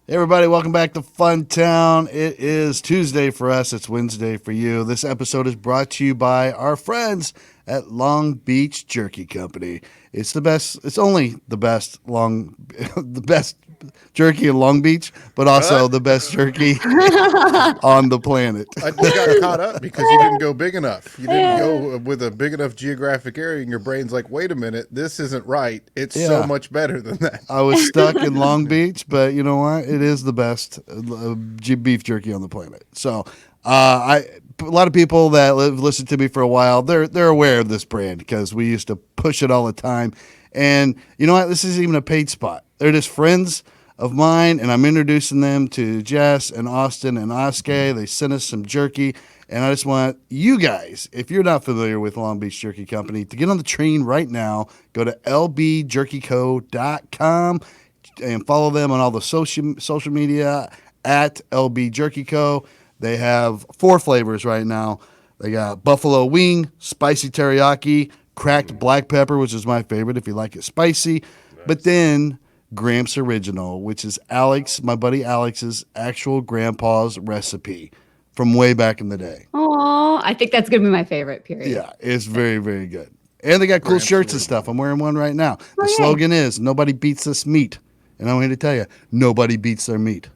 Hey everybody, welcome back to FUNTOWN. It is Tuesday for us, it's Wednesday for you. This episode is brought to you by our friends at Long Beach Jerky Company. It's the best, it's only the best the best jerky in Long Beach, but also What? the best jerky on the planet. I just got caught up because you didn't go big enough. You didn't go with a big enough geographic area, and your brain's like, wait a minute, this isn't right. It's so Yeah. much better than that. I was stuck in Long Beach, but you know what? It is the best beef jerky on the planet. So, a lot of people that listened to me for a while, they're aware of this brand because we used to push it all the time. And you know what? This isn't even a paid spot. They're just friends of mine, and I'm introducing them to Jess and Austin and Oskay. They sent us some jerky, and I just want you guys, if you're not familiar with Long Beach Jerky Company, to get on the train right now. Go to lbjerkyco.com and follow them on all the social media at LB Jerky Co. They have 4 flavors right now. They got buffalo wing, spicy teriyaki, cracked black pepper, which is my favorite if you like it spicy. But then Gramps Original, which is my buddy Alex's actual grandpa's recipe from way back in the day. Oh, I think that's gonna be my favorite. Period. Yeah, it's very, very good. And they got cool Gramps shirts and Original. stuff. I'm wearing one right now. The yay. slogan is "Nobody beats this meat," and I'm here to tell you, nobody beats their meat.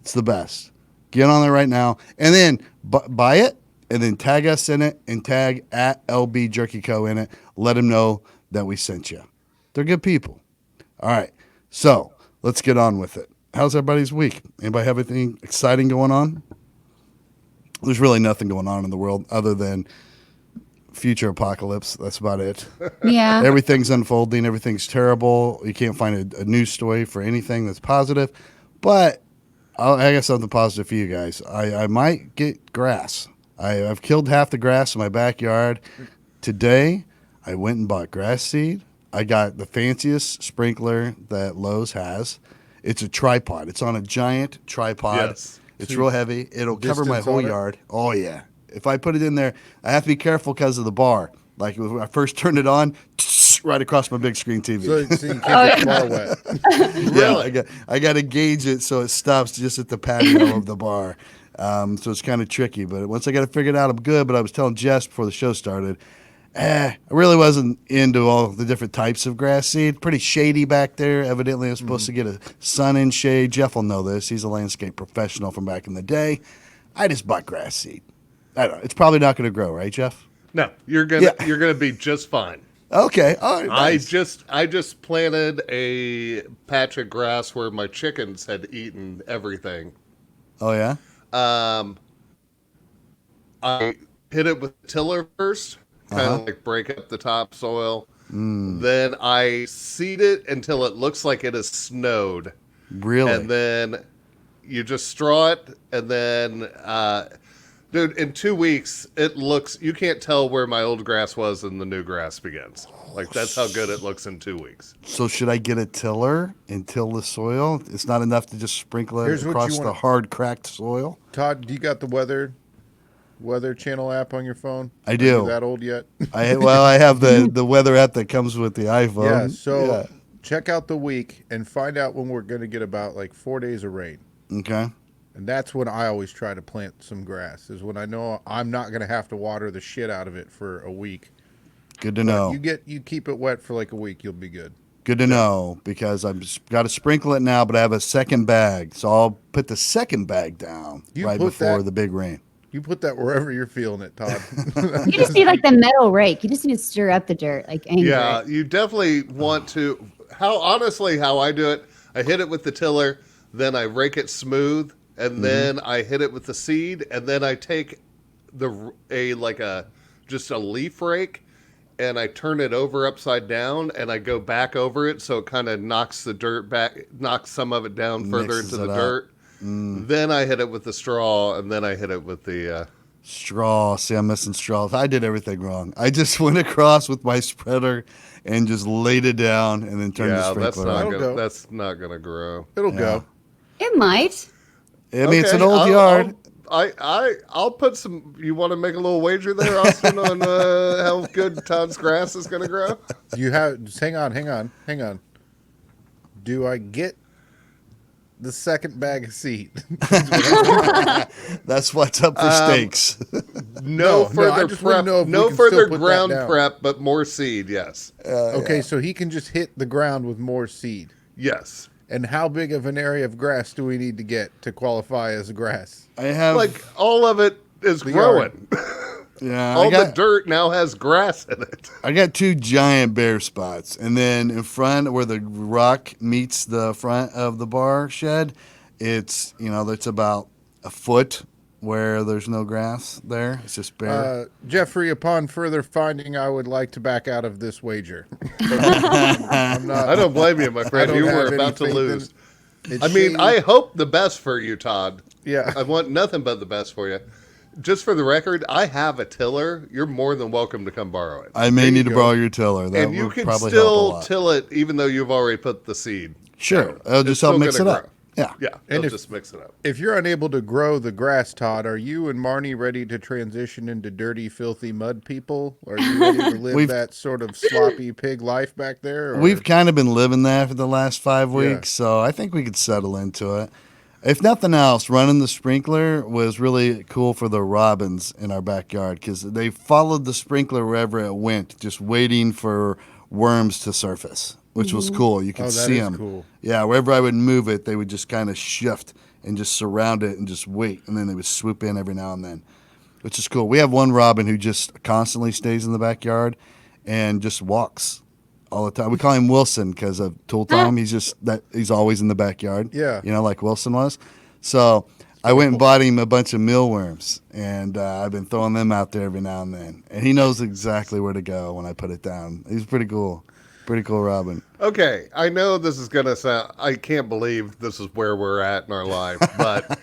It's the best. Get on there right now, and then buy it, and then tag us in it, and tag at LB Jerky Co. in it. Let them know that we sent you. They're good people. All right, so let's get on with it. How's everybody's week? Anybody have anything exciting going on? There's really nothing going on in the world other than future apocalypse. That's about it. Yeah. Everything's unfolding. Everything's terrible. You can't find a news story for anything that's positive. But I got something positive for you guys. I might get grass. I've killed half the grass in my backyard. Today, I went and bought grass seed. I got the fanciest sprinkler that Lowe's has. It's a tripod. It's on a giant tripod. Yes. It's real heavy. It'll cover my Distance whole on it? yard. Oh, yeah. If I put it in there, I have to be careful because of the bar. Like when I first turned it on, right across my big screen TV. So you can't get bar wet. Yeah, I got to gauge it so it stops just at the patio of the bar. So it's kind of tricky. But once I got it figured out, I'm good. But I was telling Jess before the show started, I really wasn't into all the different types of grass seed. Pretty shady back there. Evidently, I'm supposed to get a sun and shade. Jeff will know this. He's a landscape professional from back in the day. I just bought grass seed. I don't know. It's probably not going to grow, right, Jeff? No, you're gonna Yeah. you're gonna be just fine. Okay. All right. I Nice. just planted a patch of grass where my chickens had eaten everything. Oh, yeah? I hit it with tiller first, kind of like break up the topsoil. Then I seed it until it looks like it has snowed, Really? and then you just straw it, and then. Dude, in 2 weeks, you can't tell where my old grass was and the new grass begins. Like, that's how good it looks in 2 weeks. So should I get a tiller and till the soil? It's not enough to just sprinkle it Here's what you across the wanna- hard, cracked soil? Todd, do you got the weather channel app on your phone? I Are do. you that old yet? I have the weather app that comes with the iPhone. Yeah. So Yeah. check out the week and find out when we're going to get about like 4 days of rain. Okay. And that's when I always try to plant some grass. Is when I know I'm not going to have to water the shit out of it for a week. Good to know. You keep it wet for like a week, you'll be good. Good to know because I've got to sprinkle it now, but I have a second bag. So I'll put the second bag down You right put before that- the big rain. You put that wherever you're feeling it, Todd. You just need like the metal rake. You just need to stir up the dirt, like anger. Yeah, you definitely want to. How I do it, I hit it with the tiller, then I rake it smooth, and then I hit it with the seed, and then I take just a leaf rake, and I turn it over upside down, and I go back over it, so it kind of knocks the dirt back, knocks some of it down further Mixes into the it up. dirt. Then I hit it with the straw, and then I hit it with the. Straw. See, I'm missing straws. I did everything wrong. I just went across with my spreader and just laid it down and then turned the Yeah, sprinkler on. That'll go. that's not gonna grow. It'll Yeah. go. It might. I mean, it's an Okay, old yard. I'll put some. You want to make a little wager there, Austin, on how good Todd's grass is going to grow? You have just hang on. Do I get the second bag of seed. That's what's up for steaks. No I further just wanna prep. know if we No can still further put that ground down. prep, but more seed. Yes. Okay, so he can just hit the ground with more seed. Yes. And how big of an area of grass do we need to get to qualify as grass? I have Like all of it is growing. yeah, All the dirt now has grass in it. I got 2 giant bare spots, and then in front where the rock meets the front of the bar shed, it's that's about a foot where there's no grass there. It's just bare. Jeffrey, upon further finding, I would like to back out of this wager. I'm not. I don't blame you, my friend. don't You were have any about to faith in lose. It's I mean, shady. I hope the best for you, Todd. Yeah. I want nothing but the best for you. Just for the record, I have a tiller. You're more than welcome to come borrow it. I may There you need to go. borrow your tiller. That And you would can probably help a still lot. till it even though you've already put the seed. Sure, down. it'll It's just help still mix it gonna up. grow. Yeah. Yeah, And it'll if- just mix it up. If you're unable to grow the grass, Todd, are you and Marnie ready to transition into dirty, filthy mud people? Are you ready to live that sort of sloppy pig life back there? Or? We've kind of been living that for the last 5 weeks, so I think we could settle into it. If nothing else, running the sprinkler was really cool for the robins in our backyard because they followed the sprinkler wherever it went, just waiting for worms to surface, which was cool. You could Oh, that see is them. cool. Yeah, wherever I would move it, they would just kind of shift and just surround it and just wait, and then they would swoop in every now and then, which is cool. We have one robin who just constantly stays in the backyard and just walks all the time. We call him Wilson because of tool time. He's always in the backyard. Yeah. Like Wilson was. So I went and bought him a bunch of mealworms, and I've been throwing them out there every now and then. And he knows exactly where to go when I put it down. He's pretty cool. Pretty cool robin. Okay, I know this is going to sound... I can't believe this is where we're at in our life, but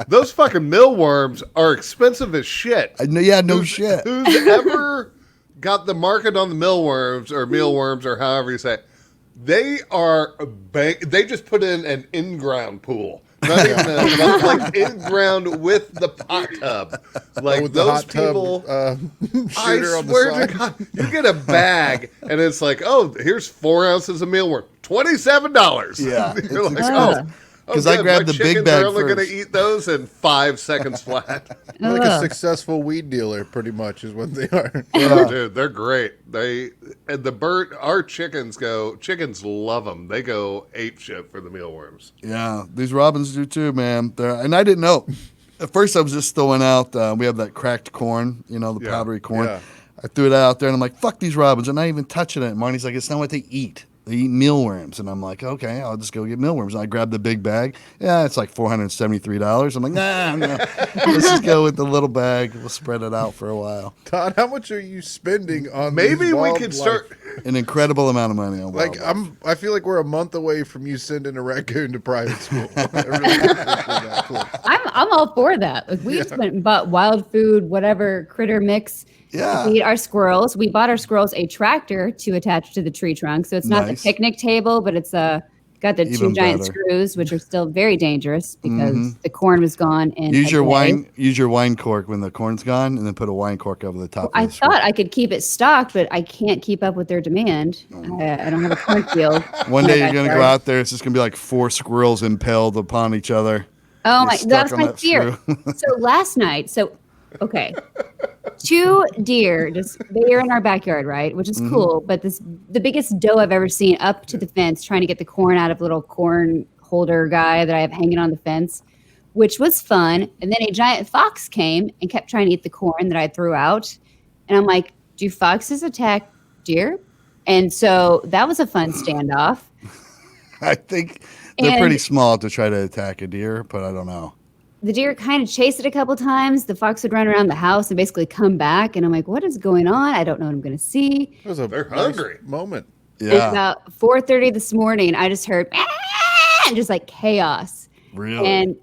those fucking mealworms are expensive as shit. No shit. Who's ever got the market on the mealworms or however you say it, they are they just put in an in-ground pool. Not even like in-ground with the pot tub. Like with the those hot people... tub I shooter on the swear side. to God, you get a bag and it's like, oh, here's 4 ounces of mealworm, $27. Yeah, You're it's like, expensive. 'Cause I good, grabbed my the big chickens bag are only going first. to eat those in 5 seconds flat. Like a Ugh. successful weed dealer, pretty much, is what they are. Oh, dude, they're great. Our chickens love them. They go ape shit for the mealworms. Yeah, these robins do too, man. And I didn't know. At first, I was just throwing out. We have that cracked corn, the Yeah, powdery corn. yeah. I threw it out there, and I'm like, "Fuck these robins!" I'm not even touching it. Marnie's like, "It's not what they eat. They eat mealworms." And I'm like, "Okay, I'll just go get mealworms." And I grabbed the big bag. Yeah, it's like $473. I'm like, "Nah, let's just go with the little bag. We'll spread it out for a while." Todd, how much are you spending on Maybe these we could wildlife? start. An incredible amount of money on Like wildlife. I feel like we're a month away from you sending a raccoon to private school. I really think that's cool. I'm all for that. Like we just went and bought wild food, whatever critter mix. Yeah. To feed our squirrels. We bought our squirrels a tractor to attach to the tree trunk, so it's not the Nice. picnic table, but it's got the Even 2 giant better. screws, which are still very dangerous because the corn was gone. In Use a your day. Use your wine cork when the corn's gone, and then put a wine cork over the top. I of the screw. thought I could keep it stocked, but I can't keep up with their demand. I don't have a cornfield. One in day my you're gonna go backyard. out there. It's just gonna be like 4 squirrels impaled upon each other. Oh You're my, stuck that's on my that fear. screw. So last night, okay, 2 deer they're in our backyard, right? Which is cool, but the biggest doe I've ever seen up to the fence trying to get the corn out of a little corn holder guy that I have hanging on the fence, which was fun. And then a giant fox came and kept trying to eat the corn that I threw out. And I'm like, do foxes attack deer? And so that was a fun standoff. I think they're pretty And- small to try to attack a deer, but I don't know. The deer kind of chased it a couple times. The fox would run around the house and basically come back. And I'm like, what is going on? I don't know what I'm going to see. It was a They're nice hungry. moment. And Yeah, about 4:30 this morning, I just heard and just like chaos, really. and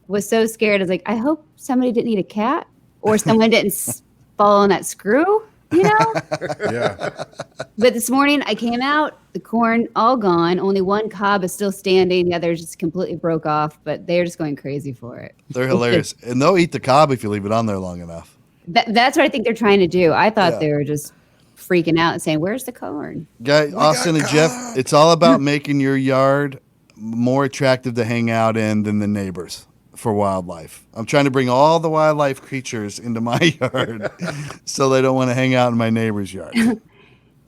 was so scared. I was like, I hope somebody didn't eat a cat or someone didn't fall on that screw, Yeah. But this morning I came out, the corn all gone. Only one cob is still standing. The others just completely broke off, but they're just going crazy for it. They're hilarious, and they'll eat the cob if you leave it on there long enough. That's what I think they're trying to do. I thought Yeah. they were just freaking out and saying, where's the corn? Austin and Jeff, it's all about making your yard more attractive to hang out in than the neighbors for wildlife. I'm trying to bring all the wildlife creatures into my yard so they don't want to hang out in my neighbor's yard. And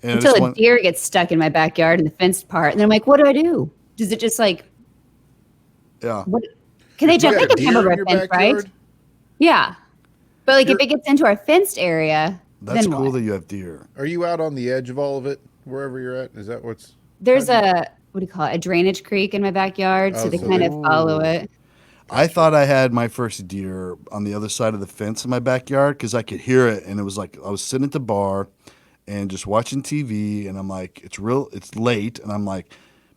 I Until just a want, deer gets stuck in my backyard in the fenced part. And then I'm like, what do I do? Does it just like, yeah. what? Can they jump? You They got can deer jump over in a your fence, right? backyard? Yeah. But like if You're- it gets into our fenced area, That's then cool what? that you have deer. Are you out on the edge of all of it, wherever you're at? Is that what's... There's a, what do you call it? A drainage creek in my backyard. So Oh, they so kind they- of follow it. I thought I had my first deer on the other side of the fence in my backyard because I could hear it, and it was like I was sitting at the bar and just watching TV, and I'm like, it's late, and I'm like,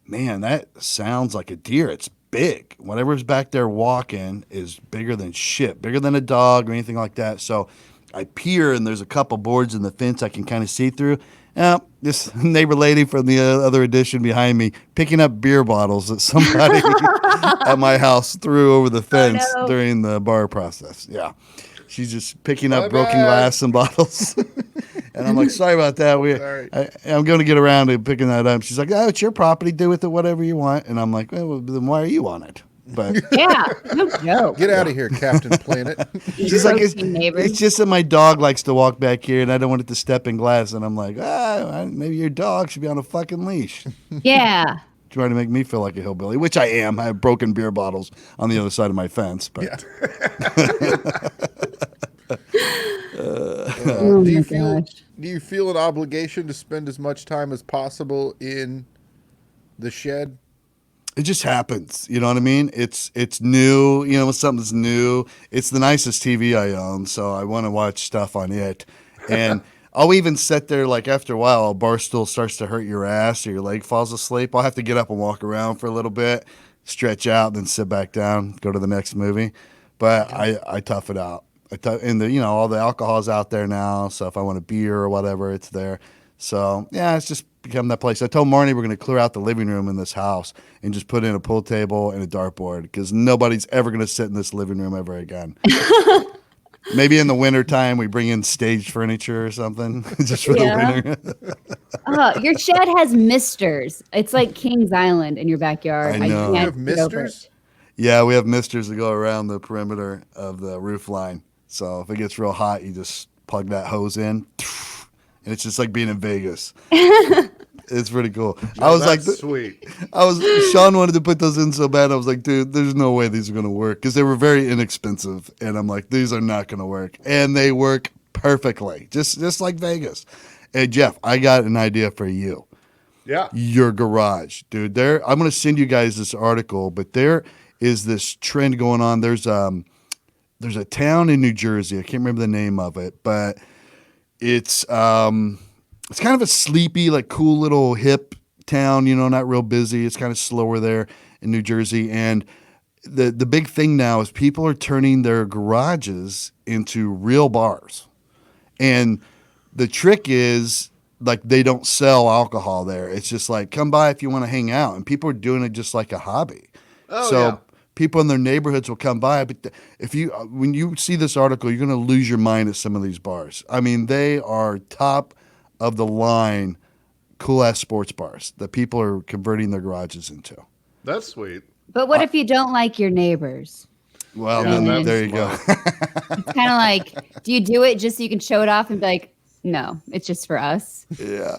man, that sounds like a deer. It's big. Whatever's back there walking is bigger than shit, bigger than a dog or anything like that. So I peer, and there's a couple boards in the fence I can kind of see through. This neighbor lady from the other edition behind me picking up beer bottles that somebody at my house threw over the fence no. during the bar process. Yeah. She's just picking up My broken bad. glass and bottles. And I'm like, sorry about that. Sorry. I'm going to get around to picking that up. She's like, oh, it's your property. Do with it whatever you want. And I'm like, well, then why are you on it? But Yeah. No joke. Get out of here, Captain Planet. she's like, Roasting neighbors. it's just that my dog likes to walk back here and I don't want it to step in glass. And I'm like, maybe your dog should be on a fucking leash. Yeah. Trying to make me feel like a hillbilly, which I am. I have broken beer bottles on the other side of my fence. But Oh do you my feel gosh. do you feel an obligation to spend as much time as possible in the shed? it just happens. You know what I mean? It's new. You know, when something's new, it's the nicest TV I own, so I want to watch stuff on it. And I'll even sit there, like after a while, a bar stool starts to hurt your ass or your leg falls asleep. I'll have to get up and walk around for a little bit, stretch out, then sit back down, go to the next movie. But I tough it out. And all the alcohol's out there now, so if I want a beer or whatever, it's there. So yeah, it's just become that place. I told Marnie we're going to clear out the living room in this house and just put in a pool table and a dartboard because nobody's ever going to sit in this living room ever again. Maybe in the wintertime we bring in staged furniture or something just for Yeah. the winter. Your shed has misters. It's like King's Island in your backyard. I know. You can't have get over misters? it. Yeah, we have misters that go around the perimeter of the roof line. So if it gets real hot, you just plug that hose in, and it's just like being in Vegas. It's pretty cool. I was like, That's sweet. Sean wanted to put those in so bad. I was like, dude, there's no way these are going to work because they were very inexpensive. And I'm like, these are not going to work. And they work perfectly, just like Vegas. Hey, Jeff, I got an idea for you. Yeah. Your garage, dude. I'm going to send you guys this article, but there is this trend going on. There's a town in New Jersey. I can't remember the name of it, but it's kind of a sleepy, like cool little hip town, not real busy. It's kind of slower there in New Jersey. And the big thing now is people are turning their garages into real bars. And the trick is like they don't sell alcohol there. It's just like come by if you want to hang out. And people are doing it just like a hobby. Oh, So yeah. people in their neighborhoods will come by, but when you see this article, you're going to lose your mind at some of these bars. I mean, they are top of the line, cool ass sports bars that people are converting their garages into. That's sweet. But what if you don't like your neighbors? Well, Yeah, then that's there you go. It's kind of like, do you do it just so you can show it off and be like, no, it's just for us? Yeah.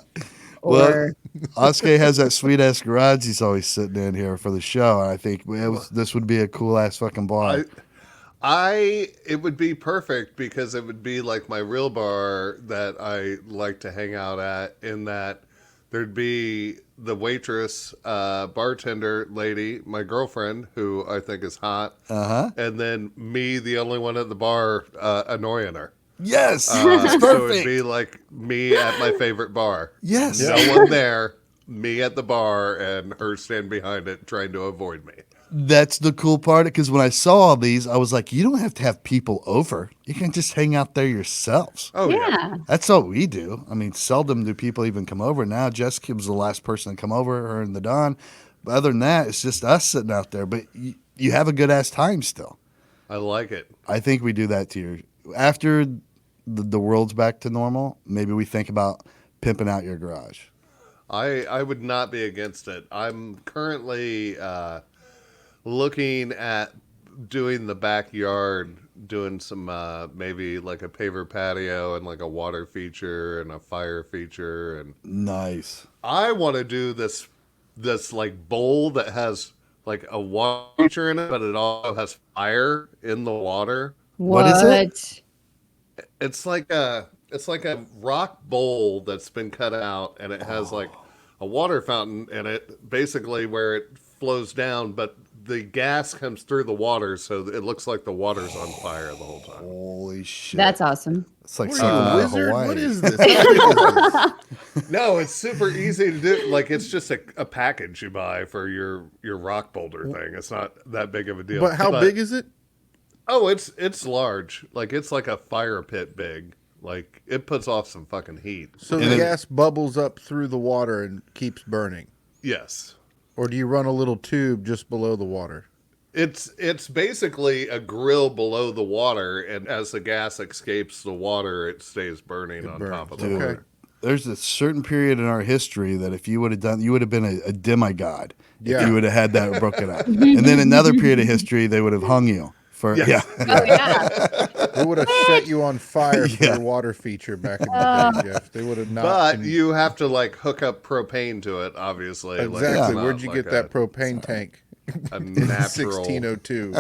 Or Oskay has that sweet ass garage he's always sitting in here for the show. And I think this would be a cool ass fucking bar. It would be perfect because it would be like my real bar that I like to hang out at, in that there'd be the waitress, bartender lady, my girlfriend, who I think is hot, and then me, the only one at the bar, annoying her. Yes. It's So it'd perfect. be like me at my favorite bar. Yes. No one there, me at the bar, and her standing behind it trying to avoid me. That's the cool part, because when I saw all these, I was like, you don't have to have people over. You can just hang out there yourselves. Oh, yeah. yeah. That's what we do. I mean, seldom do people even come over. Now, Jessica was the last person to come over, her and the Don. But other than that, it's just us sitting out there. But you have a good-ass time still. I like it. I think we do that to you. After the world's back to normal, maybe we think about pimping out your garage. I would not be against it. I'm currently looking at doing the backyard, doing some maybe like a paver patio and like a water feature and a fire feature, and Nice. I want to do this like bowl that has like a water feature in it, but it also has fire in the water. What is it? It's like a rock bowl that's been cut out, and it has like a water fountain in it, basically where it flows down, but the gas comes through the water, so it looks like the water's on fire the whole time. Holy shit. That's awesome. It's like What something are you, out a of wizard? Hawaii. What is this? How big is this? No, it's super easy to do. Like, it's just a package you buy for your rock boulder thing. It's not that big of a deal. But how big is it? Oh, it's large. Like, it's like a fire pit big. Like, it puts off some fucking heat. So And the then- gas bubbles up through the water and keeps burning. Yes. Or do you run a little tube just below the water? It's basically a grill below the water, and as the gas escapes the water, it stays burning on burns. top of the Dude, water. there's a certain period in our history that if you would have done, you would have been a demigod. Yeah. If you would have had that broken up. And then another period of history, they would have hung you for, Yes. yeah. Oh yeah. They would have set you on fire for your water feature back in the day, Jeff. They would have not. But you have to like hook up propane to it, obviously. Like, Exactly. it's not Where'd you like get that propane tank? a In natural 1602.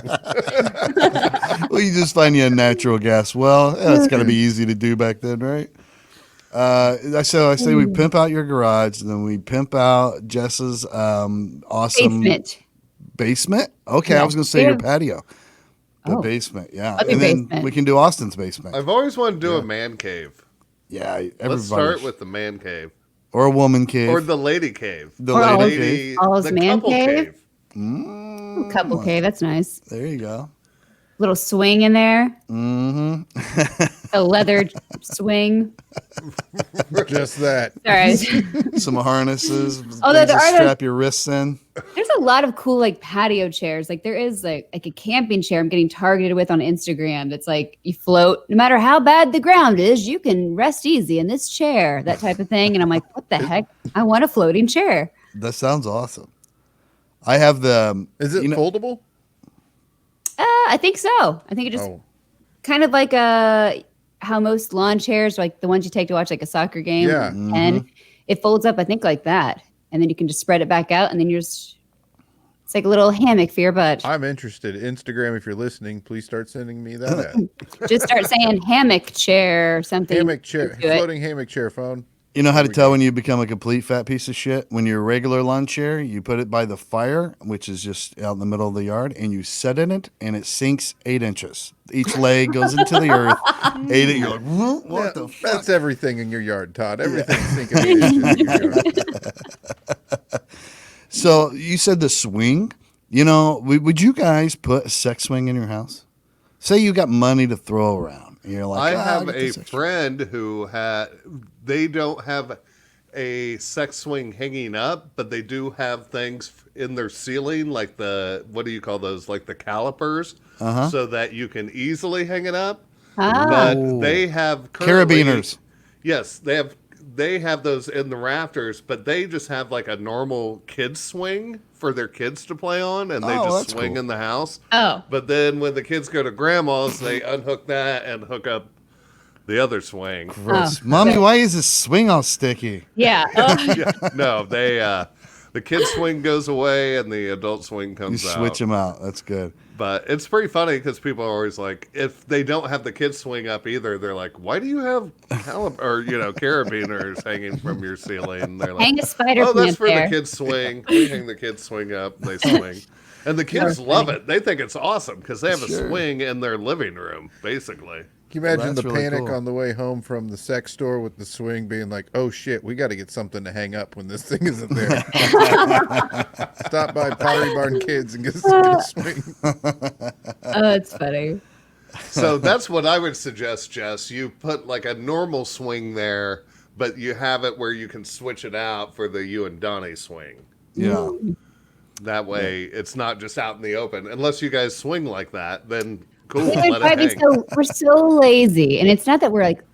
Well, you just find you a natural gas well. It's got to be easy to do back then, right? So I say we pimp out your garage, and then we pimp out Jess's awesome Basement. Okay, I Yeah. was going to say your Yeah. patio. The Oh. basement, yeah. I'll do And then basement. we can do Austin's basement. I've always wanted to do a man cave. Yeah, everybody. Let's start with the man cave. or a woman cave. Or the lady cave. The Or lady all- cave. All's the man couple cave? Mm, Couple cave. That's nice. there you go. Little swing in there. Mm-hmm. A leather swing. Just that. Sorry. Some harnesses. Oh, things there to are strap your wrists in. There's a lot of cool like patio chairs. Like there is like a camping chair I'm getting targeted with on Instagram. That's like you float no matter how bad the ground is, you can rest easy in this chair, that type of thing. And I'm like, what the heck? I want a floating chair. That sounds awesome. I have the. Is it you know- foldable? I think so. I think it just Oh, kind of like how most lawn chairs, like the ones you take to watch like a soccer game. Yeah. And it folds up, I think, like that. And then you can just spread it back out and then it's like a little hammock for your butt. I'm interested. Instagram, if you're listening, please start sending me that ad. Just start saying hammock chair or something. Hammock chair. Do it. Floating hammock chair phone. You know how to tell when you become a complete fat piece of shit? When you're a regular lawn chair, you put it by the fire, which is just out in the middle of the yard, and you set in it, and it sinks 8 inches. Each leg goes into the earth. 8. You're like, what Yeah, the fuck? that's everything in your yard, Todd. Everything's sinking inches in your yard. So you said the swing. You know, would you guys put a sex swing in your house? Say you got money to throw around. And you're like, I "Ah, have get a this extra." friend who they don't have a sex swing hanging up, but they do have things in their ceiling, like what do you call those? Like the calipers, so that you can easily hang it up. Ah. But they have currently- Carabiners. Yes, they have those in the rafters, but they just have like a normal kids swing for their kids to play on, and they Oh, just that's swing cool. in the house. Oh. But then when the kids go to grandma's, they unhook that and hook up the other swing. Gross. Oh, Mommy, okay. why is this swing all sticky? Yeah. Oh. Yeah, no, the kids swing goes away and the adult swing You comes out. switch them out. That's good. But it's pretty funny because people are always like, if they don't have the kids swing up either, they're like, why do you have carabiners hanging from your ceiling? They're like, Hang a spider oh, that's plant for there. the kids swing. We hang the kids swing up, they swing. And the kids love it. They think it's awesome because they have a Sure. swing in their living room, basically. Can you imagine That's the really panic cool. on the way home from the sex store with the swing being like, oh shit, we got to get something to hang up when this thing isn't there. Stop by Pottery Barn Kids and get a swing. Oh, it's funny. So that's what I would suggest, Jess. You put like a normal swing there, but you have it where you can switch it out for the you and Donnie swing. Yeah. That way it's not just out in the open. Unless you guys swing like that, then cool, We're let it hang. we're so lazy. And it's not that we're like,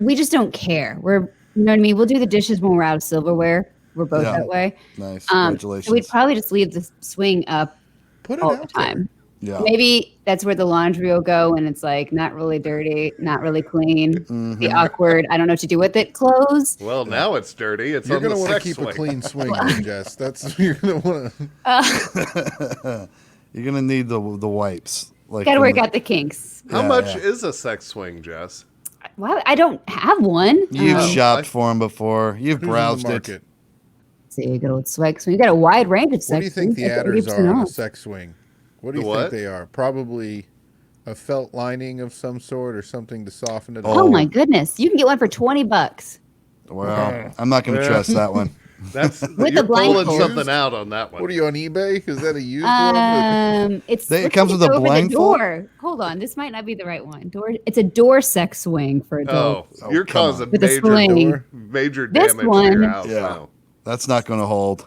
we just don't care. You know what I mean? We'll do the dishes when we're out of silverware. we're both Yeah. that way. Nice. So we'd Congratulations. probably just leave the swing up Put it all the out there. time. Yeah. Maybe that's where the laundry will go, and it's like not really dirty, not really clean, the awkward. I don't know what to do with it. Clothes. Well, now it's dirty. It's You're on the gonna want to sex keep swing. a clean swing, though, Jess. That's you're gonna want to. You're gonna need the wipes. Like Got to from work the- out the kinks. How Yeah, much yeah. is a sex swing, Jess? Well, I don't have one. You've Oh, shopped for them before. You've Who's in the browsed it. market? See, a good old swag swing. You got a wide range of sex What do you think swings, the like adders 80% are on a off. sex swing? What do The you what? think they are? Probably a felt lining of some sort or something to soften it up. Oh my goodness! You can get one for $20. Well, I'm not gonna trust that one. That's With you're the pulling blindfold. something out on that one. What are you on eBay? Is that a used one? It It looks comes like with it's a over the blindfold? door. Hold on, this might not be the right one. It's a door sex swing for adults. Oh, you're come on. causing With a major swing. major This damage to one- your house Yeah. now. That's not gonna hold.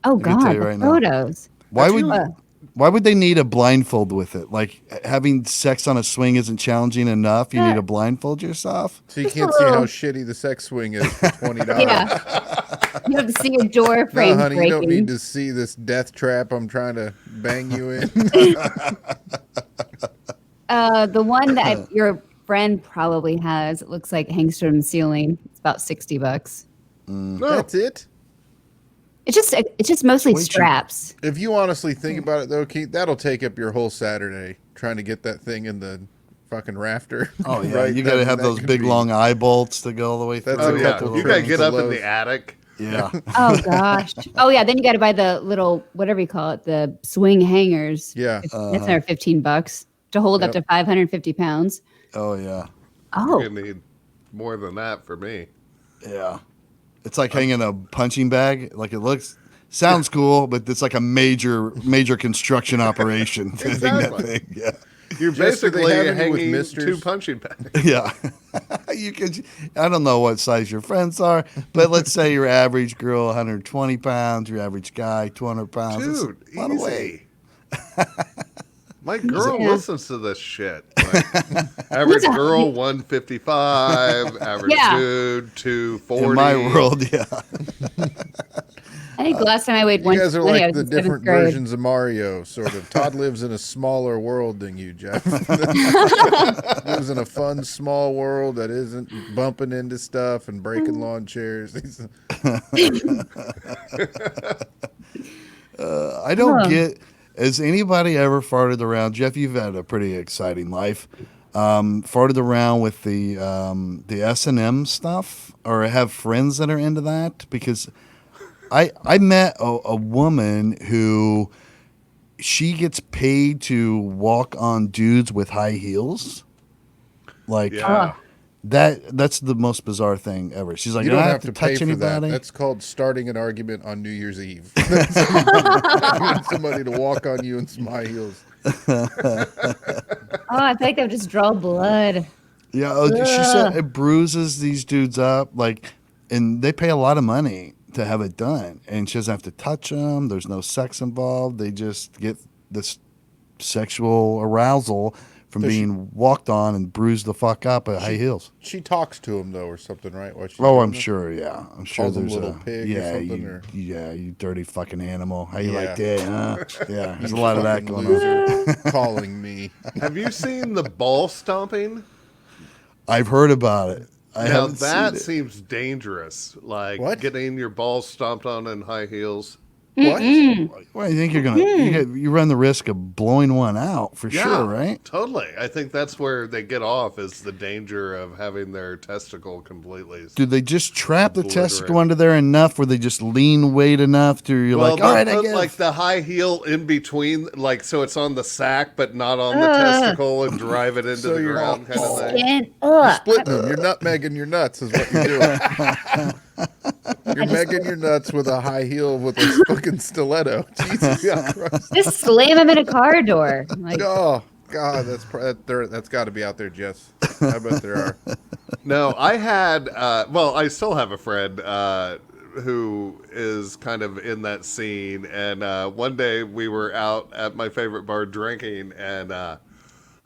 Oh can tell God, you the right now. photos. Why would Uh, why would they need a blindfold with it? Like having sex on a swing isn't challenging enough. You need to blindfold yourself. So you just a can't see how little- shitty the sex swing is for $20. Yeah, you have to see a door No, frame honey, you breaking. don't need to see this death trap I'm trying to bang you in. The one that your friend probably has, it looks like hangs from the ceiling. It's about $60. No, That's it. It's just mostly Way cheap. straps. If you honestly think about it, though, Keith, that'll take up your whole Saturday trying to get that thing in the fucking rafter. Oh yeah, Right? you got to That- have that those could big be- long eye bolts to go all the way through. That's oh a yeah, couple you gotta trims get to up in loaf. the attic. Yeah. Oh gosh. Oh yeah, then you got to buy the little whatever you call it, the swing hangers. Yeah. That's another $15 to hold up Yep. to 550 pounds. Oh yeah. Oh, You're gonna need more than that for me. Yeah. It's like hanging a punching bag. Like it sounds cool, but it's like a major construction operation. to hang Exactly. that thing. Yeah. You're Jess, do they basically have any with hanging misters? two punching bags. Yeah. You could. I don't know what size your friends are, but let's say your average girl 120 pounds, your average guy 200 pounds. That's Dude, a lot of weight. easy. My girl Yeah. listens to this shit. Like, average girl 155, average Yeah. dude 240. In my world, yeah. I think the last time I weighed You guys are 120, I like was the in seventh different grade. versions of Mario, sort of. Todd lives in a smaller world than you, Jeff. Lives in a fun, small world that isn't bumping into stuff and breaking lawn chairs. I don't get. Has anybody ever farted around? Jeff, you've had a pretty exciting life. Farted around with the S&M stuff, or have friends that are into that? Because I met a woman who she gets paid to walk on dudes with high heels. Like Yeah. that's the most bizarre thing ever. She's like, You I don't don't have to pay touch for that. anybody. That's called starting an argument on New Year's Eve. You want somebody to walk on you in some high heels. Oh, I feel like they would just draw blood. Yeah, she said it bruises these dudes up, like, and they pay a lot of money to have it done, and she doesn't have to touch them. There's no sex involved. They just get this sexual arousal from Does she- being walked on and bruised the fuck up at high heels. She talks to him, though, or something, right? While she's Oh, doing I'm it? sure. Yeah, I'm sure Calls him there's little a pig or yeah, something, you, or- yeah, you dirty fucking animal. How you Yeah. like that? Huh? Yeah, there's a You lot of that fucking going on. loser calling me. Have you seen the ball stomping? I've heard about it. I Now haven't that seen it. seems dangerous. Like What? getting your balls stomped on in high heels. What? Well, you think you're gonna you run the risk of blowing one out for sure, right? Totally. I think that's where they get off is the danger of having their testicle completely. Do they just trap the Obliterate. testicle under there enough where they just lean weight enough to you're like, all they'll right, I put guess. like the high heel in between, like so it's on the sack but not on the testicle, and drive it into So the you're ground kind of thing. And ugh. Splitting them. You're nutmegging your nuts is what you're doing. You're megging your nuts with a high heel with a fucking stiletto. Jesus Christ. Just slam him in a car door. Like, Oh, God, that's got to be out there, Jess. I bet there are. No, I had, well, I still have a friend who is kind of in that scene. And one day we were out at my favorite bar drinking, and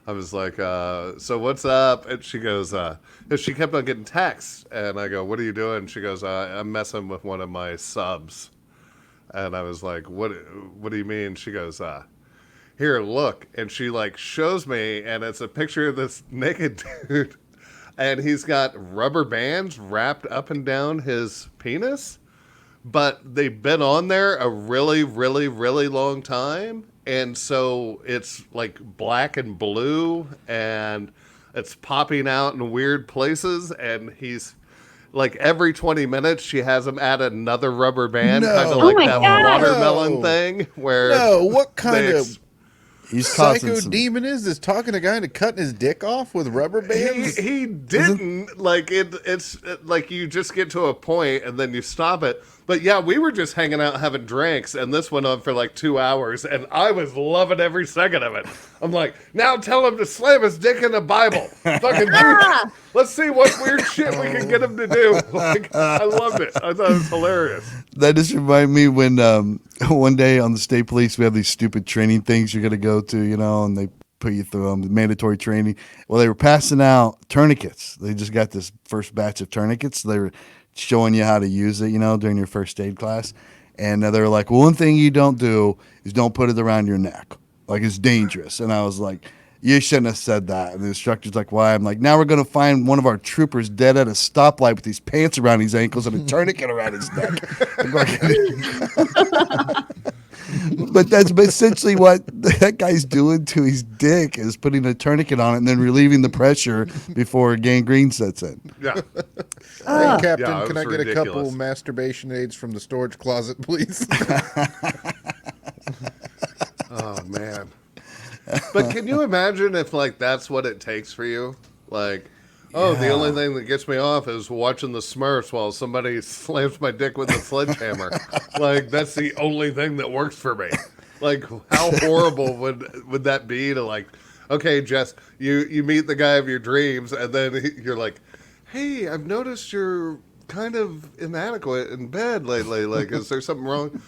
I was like, so what's up? And she goes, and she kept on getting texts. And I go, what are you doing? She goes, I'm messing with one of my subs. And I was like, what do you mean? She goes, here, look. And she like shows me, and it's a picture of this naked dude. And he's got rubber bands wrapped up and down his penis. But they've been on there a really, really, really long time. And so it's like black and blue, and it's popping out in weird places. And he's like, every 20 minutes, she has him add another rubber band, No. kind of Oh like my that God. watermelon No. thing. Where No, what kind they of He's causing psycho some. demon is this? Talking a guy into cutting his dick off with rubber bands? He didn't like it. It's like you just get to a point and then you stop it. But yeah, we were just hanging out having drinks, and this went on for like 2 hours, and I was loving every second of it. I'm like, now tell him to slam his dick in the Bible. Fucking do. Let's see what weird shit we can get him to do. Like, I loved it. I thought it was hilarious. That just reminded me when one day on the state police we have these stupid training things you're gonna go to, and they put you through them, mandatory training. Well, they were passing out tourniquets. They just got this first batch of tourniquets. They were showing you how to use it, during your first aid class. And they were like, well, one thing you don't do is don't put it around your neck. Like, it's dangerous. And I was like, you shouldn't have said that. And the instructor's like, why? I'm like, now we're going to find one of our troopers dead at a stoplight with these pants around his ankles and a tourniquet around his neck. But that's essentially what that guy's doing to his dick, is putting a tourniquet on it and then relieving the pressure before gangrene sets in. Yeah. Hey, Captain, Yeah, it can I was get a couple ridiculous. masturbation aids from the storage closet, please? Oh man. But can you imagine if like that's what it takes for you? Like, oh, the only thing that gets me off is watching the Smurfs while somebody slams my dick with a sledgehammer. Like, that's the only thing that works for me. Like, how horrible would that be to like, okay, Jess, you meet the guy of your dreams, and then you're like, hey, I've noticed you're kind of inadequate in bed lately. Like, is there something wrong?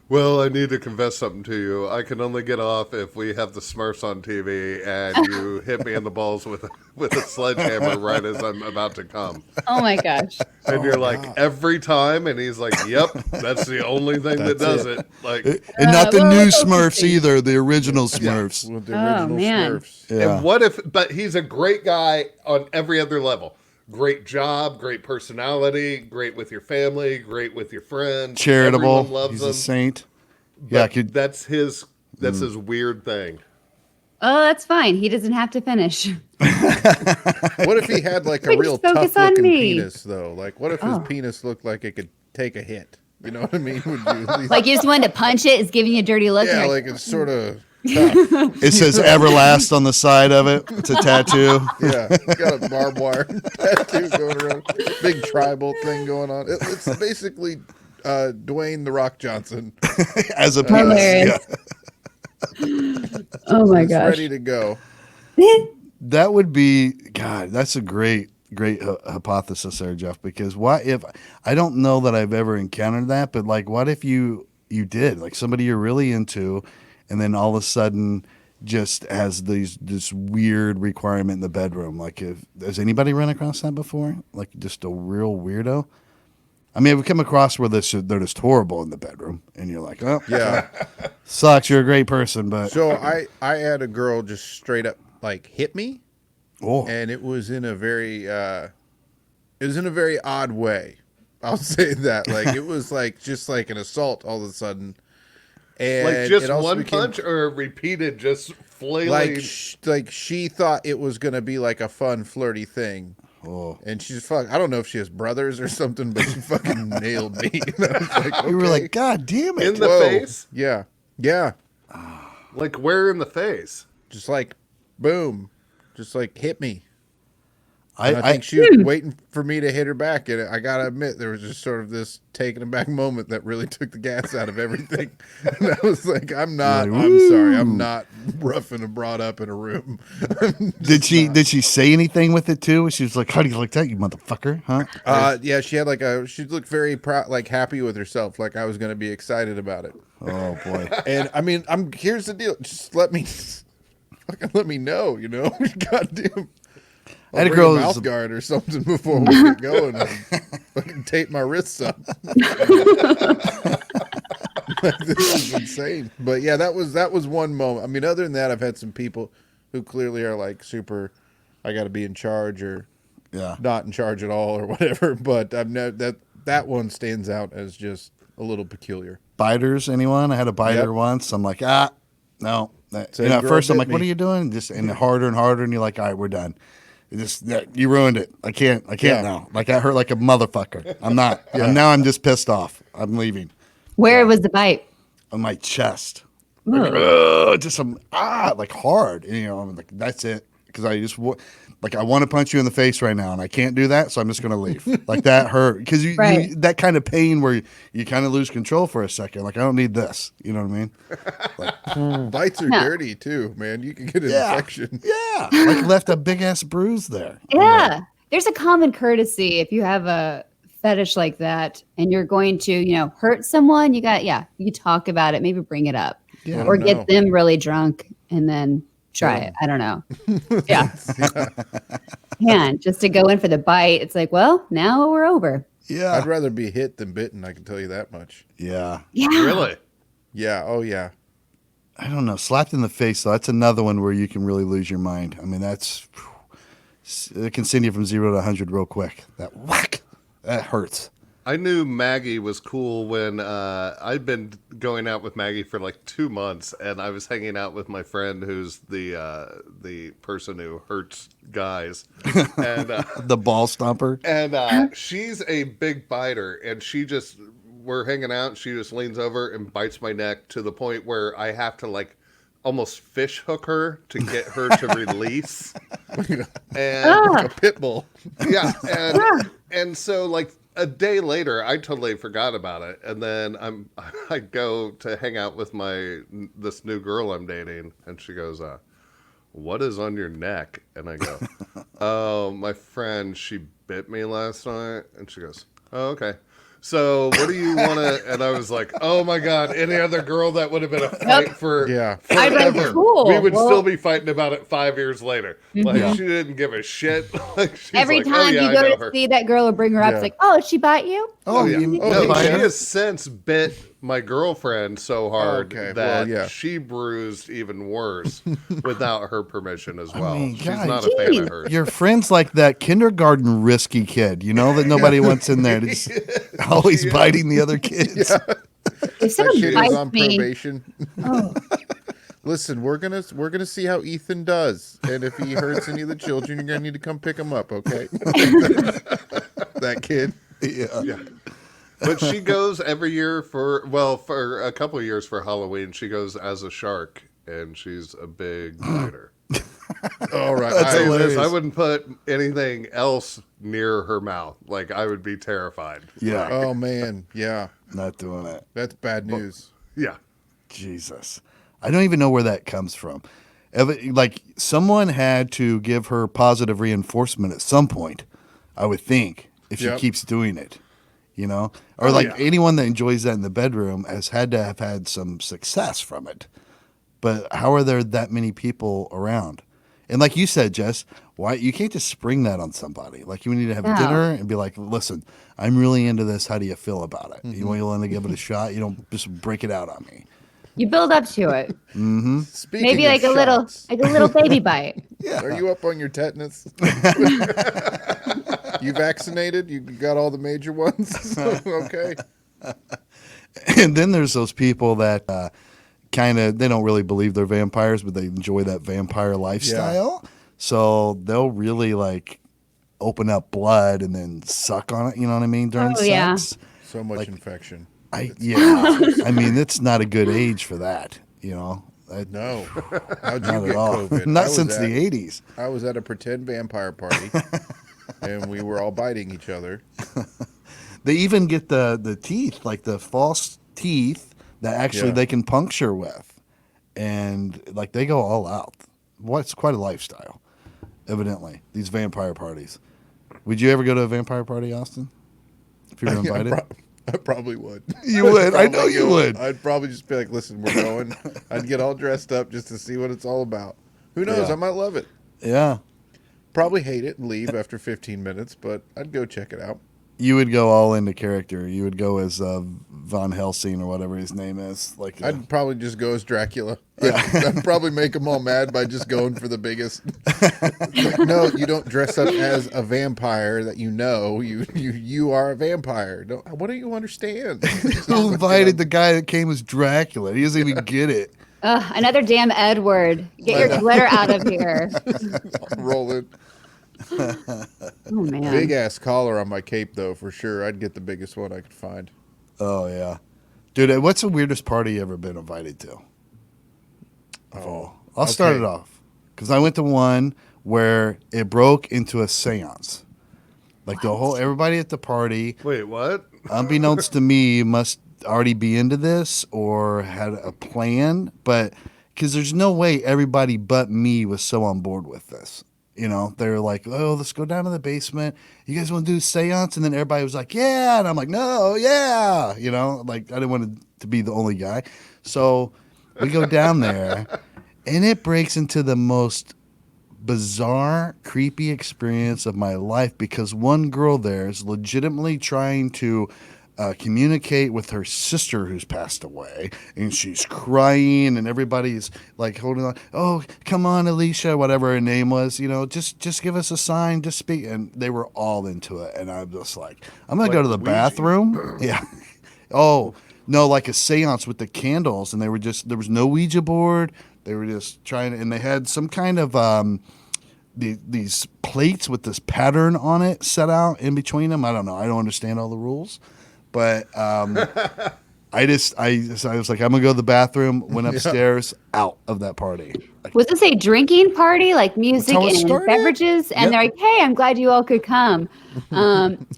Well, I need to confess something to you. I can only get off if we have the Smurfs on TV and you hit me in the balls with a sledgehammer right as I'm about to come. Oh my gosh. And you're like, every time? And he's like, yep, that's the only thing that does it. Like, And not the well, new that's Smurfs interesting. either, the original Smurfs. With the Oh, original man. Smurfs. Yeah. and what if, but he's a great guy on every other level. Great job, great personality, great with your family, great with your friends. Charitable. Everyone loves He's him. a saint. But Yeah, that's his weird thing. Oh, that's fine. He doesn't have to finish. What if he had like a Wait, real just focus tough looking on me. penis, though? Like, what if his penis looked like it could take a hit? You know what I mean? Would you at least, Like, you just wanted to punch it. It's giving you a dirty look. yeah, You're like it's sort of tough. It says Everlast on the side of it. It's a tattoo. Yeah, it's got a barbed wire tattoo going around. Big tribal thing going on. It's basically Dwayne the Rock Johnson. As a Hilarious. Oh my It's gosh. ready to go. That would be, God, that's a great hypothesis there, Jeff, because what if, I don't know that I've ever encountered that, but like, what if you did, like somebody you're really into, and then all of a sudden just has this weird requirement in the bedroom? Like, has anybody run across that before? Like, just a real weirdo? I mean, I've come across where they're just horrible in the bedroom, and you're like, oh, Yeah. sucks, you're a great person, but So I had a girl just straight up like hit me, oh, and it was in a very odd way. I'll say that. Like it was like just like an assault all of a sudden. And Like just it also one became- punch or repeated, just flailing. like she thought it was gonna be like a fun flirty thing. oh. And she's I don't know if she has brothers or something, but she fucking nailed me. And I was like, You were okay. like, God damn it. in the Whoa. face? Yeah. Like where in the face? Just like boom. Just like hit me. I And I think she was waiting for me to hit her back, and I gotta admit, there was just sort of this taken aback moment that really took the gas out of everything. And I was like, I'm sorry, I'm not roughing and brought up in a room. Did she say anything with it too? She was like, "How do you like that, you motherfucker?" Huh? Yeah, she had she looked very proud, like happy with herself, like I was gonna be excited about it. Oh boy. And I mean, here's the deal. Just let me fucking let me know, you know? Goddamn. I had a I'll bring girl mouth who's- guard or something before we get going. And fucking tape my wrists up. This is insane. But yeah, that was one moment. I mean, other than that, I've had some people who clearly are like super, I got to be in charge or Yeah. not in charge at all or whatever. But I've that one stands out as just a little peculiar. Biters, anyone? I had a biter Yep. once. I'm like, no. Same At girl first I'm bit like, what me. are you doing? Just and harder and harder, and you're like, all right, we're done. You ruined it. I can't Yeah. now. Like I hurt like a motherfucker. I'm not. Yeah. Now I'm just pissed off. I'm leaving. Where was the bite? On my chest. Ooh. Just some like hard. And, I'm like, that's it. Because I just I want to punch you in the face right now, and I can't do that, so I'm just gonna leave. Like that hurt because Right. that kind of pain where you kind of lose control for a second. Like I don't need this. You know what I mean? Bites are No. dirty too, man. You can get an Yeah. infection. Yeah. Like left a big ass bruise there. Yeah. There's a common courtesy if you have a fetish like that and you're going to, hurt someone, you talk about it, maybe bring it up. Yeah. Or No. get them really drunk and then try it. I don't know. Yeah. Man, just to go in for the bite, it's like, well, now we're over. Yeah. I'd rather be hit than bitten, I can tell you that much. Yeah. Yeah. Really? Yeah, oh yeah. I don't know. Slapped in the face, though. That's another one where you can really lose your mind. I mean, it can send you from 0 to 100 real quick. That whack. That hurts. I knew Maggie was cool when I'd been going out with Maggie for like 2 months, and I was hanging out with my friend who's the person who hurts guys, and The ball stomper. she's a big biter, and we're hanging out, and she just leans over and bites my neck to the point where I have to like almost fish hook her to get her to release, and Like a pit bull. yeah, and so like a day later, I totally forgot about it, and then I go to hang out with this new girl I'm dating, and she goes, "What is on your neck?" And I go, "Oh, my friend, she bit me last night," and she goes, "Oh, okay." So what do you want to? And I was like, oh my God, any other girl that would have been a fight for Yeah. I'd be like, forever. cool. We would Well- still be fighting about it 5 years later. Like she didn't give a shit. Like she's Every like, time oh, yeah, you I go know to her. see that girl or bring her up, Yeah. it's like, oh, did she bite you? Oh yeah. you No, bite she her? has since bit my girlfriend so hard Okay, that well, yeah. she bruised even worse without her permission as well. mean, She's God, not a fan geez. of hers. Your friend's like that kindergarten risky kid, that nobody wants in there. Just always biting the other kids. If That someone kid is bites on me, probation. oh, Listen, we're gonna see how Ethan does, and if he hurts any of the children, you're gonna need to come pick him up, okay? That kid. Yeah. Yeah. But she goes every year for a couple of years for Halloween. She goes as a shark, and she's a big biter. All right. That's Say this, hilarious. I wouldn't put anything else near her mouth. Like I would be terrified. Yeah. Oh man, yeah, Not doing it. that's bad news. Yeah. Jesus. I don't even know where that comes from. Like someone had to give her positive reinforcement at some point, I would think, if she Yep. keeps doing it, or like yeah. anyone that enjoys that in the bedroom has had to have had some success from it. But how are there that many people around? And like you said, Jess, why you can't just spring that on somebody? Like you need to have No. dinner and be like, listen, I'm really into this. How do you feel about it? You want to give it a shot? You don't just break it out on me. you build up to it. Speaking Maybe of like a shots, little baby bite. Are you up on your tetanus? You vaccinated? You got all the major ones? Okay. And then there's those people that they don't really believe they're vampires, but they enjoy that vampire lifestyle. So they'll really like open up blood and then suck on it. You know what I mean? During Oh, yeah. sex. So much infection. I mean, it's not a good age for that. No. How'd you Not get at all. COVID? Not since the 80s. I was at a pretend vampire party, and we were all biting each other. They even get the teeth, like the false teeth that actually Yeah. they can puncture with. And like they go all out. It's quite a lifestyle, evidently, these vampire parties. Would you ever go to a vampire party, Austin? If you were invited? I probably would. You would. I know Probably you go. would. I'd probably just be like, listen, we're going. I'd get all dressed up just to see what it's all about. Who knows? Yeah. I might love it. Yeah. Probably hate it and leave after 15 minutes, but I'd go check it out. You would go all into character. You would go as Von Helsing or whatever his name is. Like, I'd probably just go as Dracula. Yeah. I'd probably make them all mad by just going for the biggest. Like, no, you don't dress up as a vampire that you know. You are a vampire. What do you understand? who invited the guy that came as Dracula? He doesn't even get it. Another damn Edward. Get your glitter out of here. Roll it. Oh, man. Big ass collar on my cape, though, for sure. I'd get the biggest one I could find. Oh, yeah. Dude, what's the weirdest party you ever been invited to? Oh, I'll start okay. it off. Because I went to one where it broke into a seance. Like everybody at the party, Wait, what? unbeknownst to me, must already be into this or had a plan. But because there's no way everybody but me was so on board with this. You know, they were like, oh, let's go down to the basement. You guys want to do a seance? And then everybody was like, yeah. And I'm like, no, yeah. You know, like I didn't want to be the only guy. So we go down there and it breaks into the most bizarre, creepy experience of my life because one girl there is legitimately trying to communicate with her sister who's passed away, and she's crying, and everybody's like holding on. Oh, come on, Alicia, whatever her name was. You know, just give us a sign, just speak. And they were all into it, and I'm just like, I'm gonna go to the Ouija? bathroom. Yeah. Oh no, like a seance with the candles, and there was no Ouija board. They were just trying, and they had some kind of these plates with this pattern on it set out in between them. I don't know. I don't understand all the rules. But I was like, I'm gonna go to the bathroom. Went upstairs, out of that party. Like, Was this a drinking party, like music how it and started. beverages? And Yep. they're like, hey, I'm glad you all could come.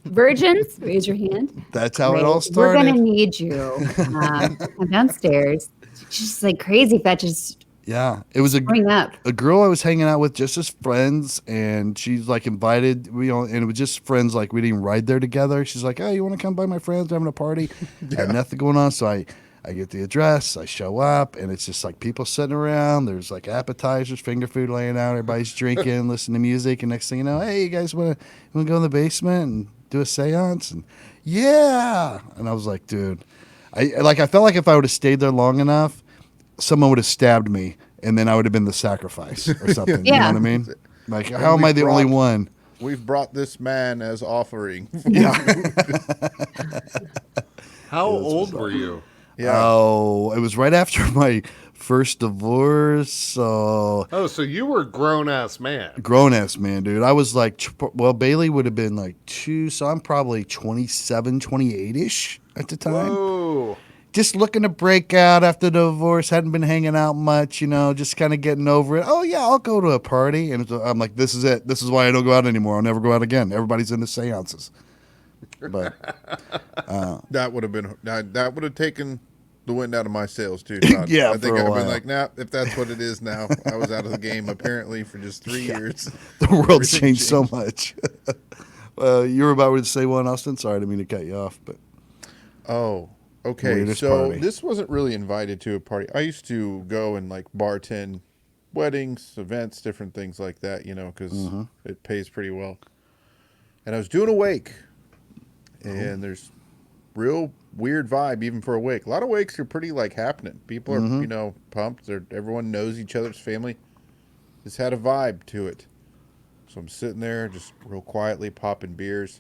Virgins, raise your hand. that's how it Great. all We're started. going to need you. I'm downstairs. Just like crazy fetches Yeah, it was growing up. a girl I was hanging out with just as friends, and she's like invited, and it was just friends. Like we didn't ride there together. She's like, "Oh, you want to come by my friends? We're having a party." I had nothing going on, so I get the address. I show up, and it's just like people sitting around. There's like appetizers, finger food laying out. Everybody's drinking, listening to music, and next thing you know, hey, you guys want to go in the basement and do a seance? And yeah, and I was like, dude, I felt like if I would have stayed there long enough, someone would have stabbed me, and then I would have been the sacrifice or something. You know Yeah. what I mean? Like, how am I the only one? We've brought this man as offering. Yeah. How old were you? Yeah. Oh, it was right after my first divorce. So Oh, so you were a grown ass man. grown ass man, dude. I was like, well, Bailey would have been like 2, so I'm probably 27, 28-ish at the time. Whoa. Just looking to break out after the divorce, hadn't been hanging out much, you know, just kind of getting over it. Oh, yeah, I'll go to a party. And I'm like, this is it. This is why I don't go out anymore. I'll never go out again. Everybody's into seances. But That would have taken the wind out of my sails too, Todd. Yeah, I think for a I'd have been while. like, nah, if that's what it is now, I was out of the game apparently for just 3 years. the world's Everything changed so much. You were about to say one, Austin? Sorry, I didn't mean to cut you off. But Oh, okay. Weirdest So party. this wasn't really invited to a party. I used to go and like bartend weddings, events, different things like that, you know, because it pays pretty well. And I was doing a wake, and there's real weird vibe even for a wake. A lot of wakes are pretty like happening. People are, you know, pumped. Everyone knows each other's family. This had a vibe to it. So I'm sitting there just real quietly popping beers.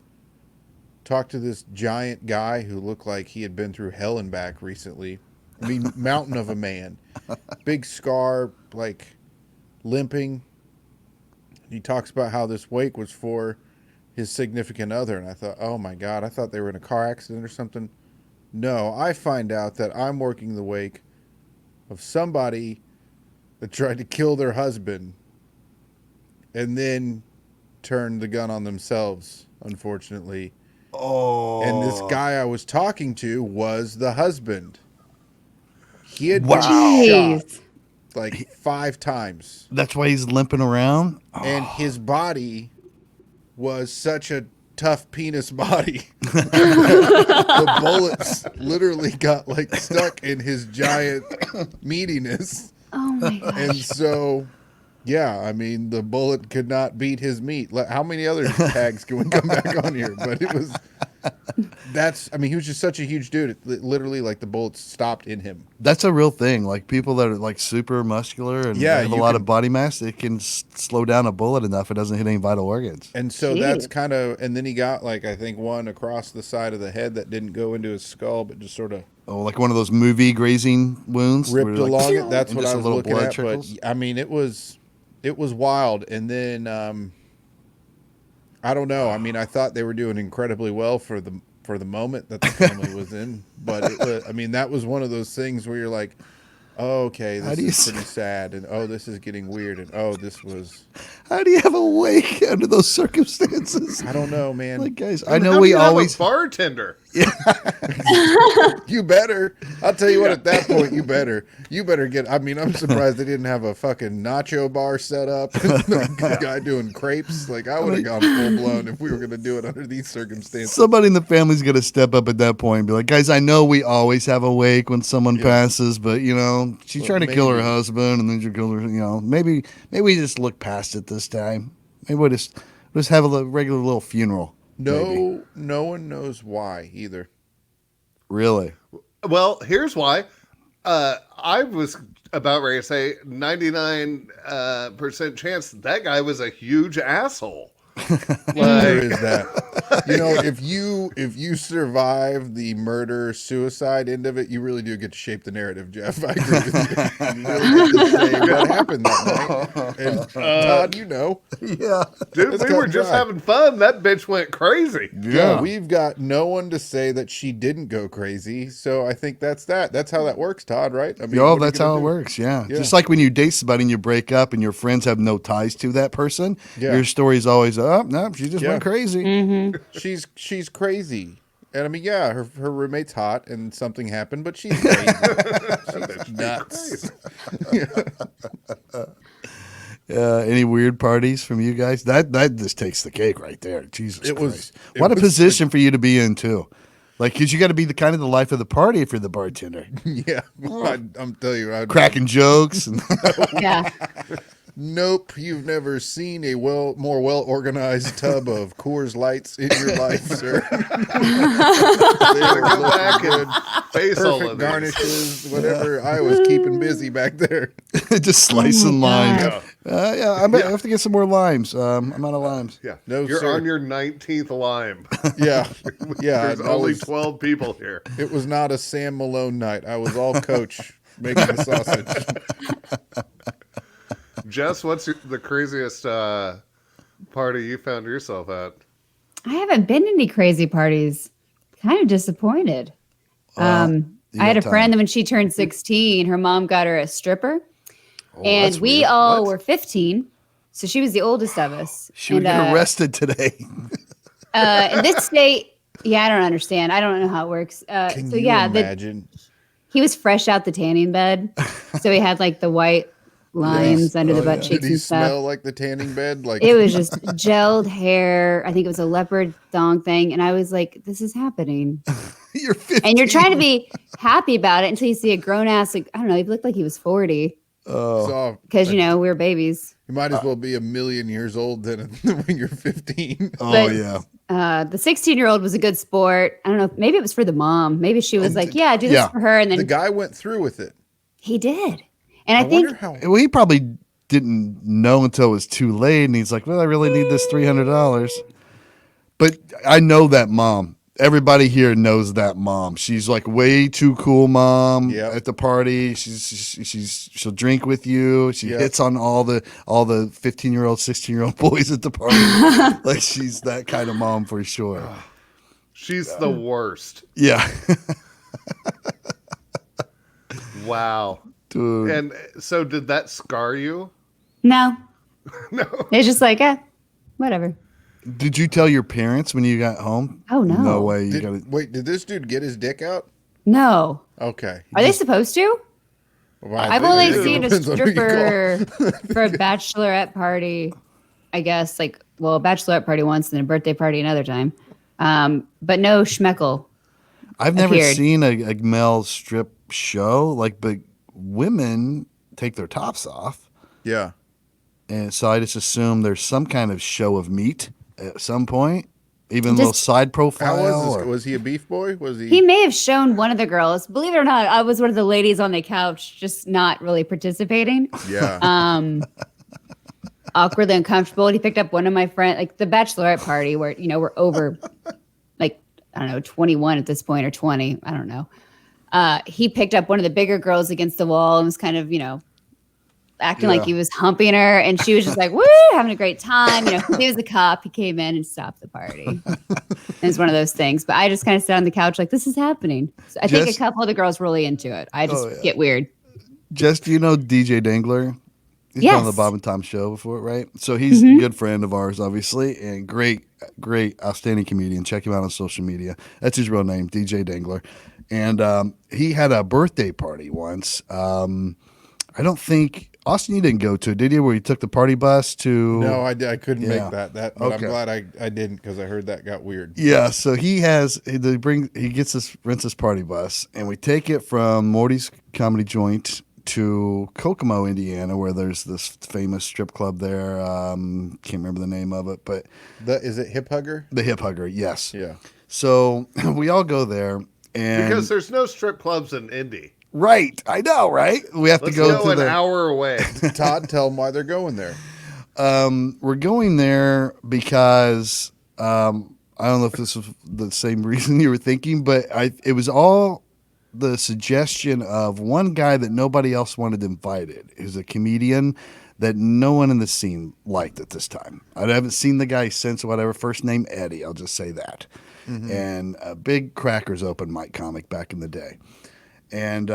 Talked to this giant guy who looked like he had been through hell and back recently. I mean, mountain of a man. Big scar, like limping. He talks about how this wake was for his significant other. And I thought, oh my God, I thought they were in a car accident or something. No, I find out that I'm working the wake of somebody that tried to kill their husband and then turned the gun on themselves, unfortunately. oh, And this guy I was talking to was the husband. He had Wow. been shot Jeez. like 5 times. that's why he's limping around. Oh, And his body was such a tough penis body. The bullets literally got like stuck in his giant meatiness. Oh my God. And so Yeah, I mean, the bullet could not beat his meat. How many other tags can we come back on here? But it was, I mean, he was just such a huge dude. It literally, like, the bullets stopped in him. That's a real thing. Like people that are like super muscular and Yeah, have a you lot can- of body mass, it can slow down a bullet enough it doesn't hit any vital organs. And so Jeez. that's kind of, and then he got, like, I think one across the side of the head that didn't go into his skull, but just sort of Oh, like one of those movie grazing wounds. where ripped you're like, along "Pew!" it. That's and what just I a was little looking blood at. trickles. But I mean, it was wild. And then I don't know. I mean, I thought they were doing incredibly well for the moment that the family was in. But it was, I mean, that was one of those things where you're like, oh, okay, How this do you is pretty sad, and oh, this is getting weird, and oh, this was, How do you have a wake under those circumstances? I don't know, man. Like guys, I And know how do we you have always a bartender. You better. I'll tell you what. At that point, you better get. I mean, I'm surprised they didn't have a fucking nacho bar set up. A guy doing crepes. Like I would have gone full blown if we were going to do it under these circumstances. somebody in the family's gonna step up at that point and be like, guys, I know we always have a wake when someone passes, but you know, she's Well, trying to kill her maybe. husband and then she killed her. You know, maybe we just look past it this time. Maybe we just have a regular little funeral. maybe. No one knows why either. Really. Well, here's why. I was about ready to say 99% chance that guy was a huge asshole. There is that. You know, if you survive the murder suicide end of it, you really do get to shape the narrative, Jeff. I agree with you. You really get to say what happened that night. And Todd, you know, Yeah. Dude, It's we cut were and just dry. having fun. That bitch went crazy. yeah, we've got no one to say that she didn't go crazy. So I think that's that. That's how that works, Todd. Right? I mean, Oh, what are you that's how gonna it do? works. Yeah. Yeah. Just like when you date somebody and you break up and your friends have no ties to that person, Yeah. your story's always, oh, no, she just Yeah. went crazy. She's crazy. And I mean, yeah, her roommate's hot and something happened, but she's crazy. She's nuts. Any weird parties from you guys? That just takes the cake right there. Jesus It was- Christ. it What a was position for you to be in, too. Like, because you got to be the kind of the life of the party if you're the bartender. Yeah, I'm telling you, Cracking jokes. And Yeah. nope, you've never seen a more well organized tub of Coors Lights in your life, sir. They were Come looking back good. and face all Perfect of these. garnishes, whatever. I was keeping busy back there. just slicing limes. God. Yeah, I have to get some more limes. I'm out of limes. Yeah, No, you're sir. on your 19th lime. Yeah, yeah. There's I only was- 12 people here. It was not a Sam Malone night. I was all coach making the sausage. Jess, what's the craziest party you found yourself at? I haven't been to any crazy parties. Kind of disappointed. you I had got a time. friend that when she turned 16, her mom got her a stripper. and that's we weird. all What? were 15. So she was the oldest of us. She would and, get arrested today. in this state, yeah, I don't understand. I don't know how it works. Can so you yeah, imagine? he was fresh out the tanning bed. So he had like the white lines under the butt Did cheeks he and stuff. smell like the tanning bed? Like It was just gelled hair. I think it was a leopard thong thing. And I was like, this is happening. You're 15. And you're trying to be happy about it until you see a grown ass, like, I don't know, he looked like he was 40 so because, you know, we were babies. you might as well be a million years old then when you're 15. Oh, but- yeah. The 16-year-old was a good sport. I don't know. Maybe it was for the mom. Maybe she was like, yeah, do this yeah. for her. And The then guy went through with it. he did. And I wonder think how. Well, he probably didn't know until it was too late. And he's like, well, I really need this $300. But I know that mom. Everybody here knows that mom. She's like way too cool mom Yep. at the party. She'll drink with you. She Yep. hits on all the 15-year-old, 16-year-old boys at the party. Like she's that kind of mom for sure. She's the worst. Yeah. Wow. Dude. And so did that scar you? no, No. it's just like, whatever. Did you tell your parents when you got home? Oh, no. No way. You got Wait, did this dude get his dick out? No. Okay. Are they supposed to? Well, I I've think only it seen a depends on who you call. stripper for a bachelorette party, I guess. Like, well, a bachelorette party once and a birthday party another time. But no schmeckle. I've never appeared. seen a male strip show, like, but women take their tops off. Yeah. And so I just assume there's some kind of show of meat at some point, even a little Just- side profile. How was or- this? Was he a beef boy? Was He may have shown one of the girls. Believe it or not, I was one of the ladies on the couch, just not really participating. Yeah. Awkwardly uncomfortable. He picked up one of my friends, like the bachelorette party where, we're over like, I don't know, 21 at this point or 20. I don't know. He picked up one of the bigger girls against the wall and was kind of, acting like he was humping her. And she was just like, woo, having a great time. He was a cop. He came in and stopped the party. It was one of those things. But I just kind of sat on the couch like, this is happening. So I think a couple of the girls really into it. I just get weird. Just, DJ Dangler? He's been on the Bob and Tom show before, right? So he's a good friend of ours, obviously, and great, outstanding comedian. Check him out on social media. That's his real name, DJ Dangler. And he had a birthday party once. I don't think, Austin, you didn't go to it, did you? Where you took the party bus to... No, I couldn't make that. But I'm Okay. glad I didn't because I heard that got weird. Yeah, so he gets rents this party bus, and we take it from Morty's Comedy Joint to Kokomo, Indiana, where there's this famous strip club there. Can't remember the name of it, but Is it Hip Hugger? the Hip Hugger, yes. Yeah. So we all go there, and Because there's no strip clubs in Indy. right, I know, right? We have Let's to go go to an the hour away. Todd, tell them why they're going there. We're going there because I don't know if this was the same reason you were thinking, but it was all the suggestion of one guy that nobody else wanted invited. Who's a comedian that no one in the scene liked at this time. I haven't seen the guy since whatever, first name Eddie, I'll just say that. And a big Crackers open mic comic back in the day. And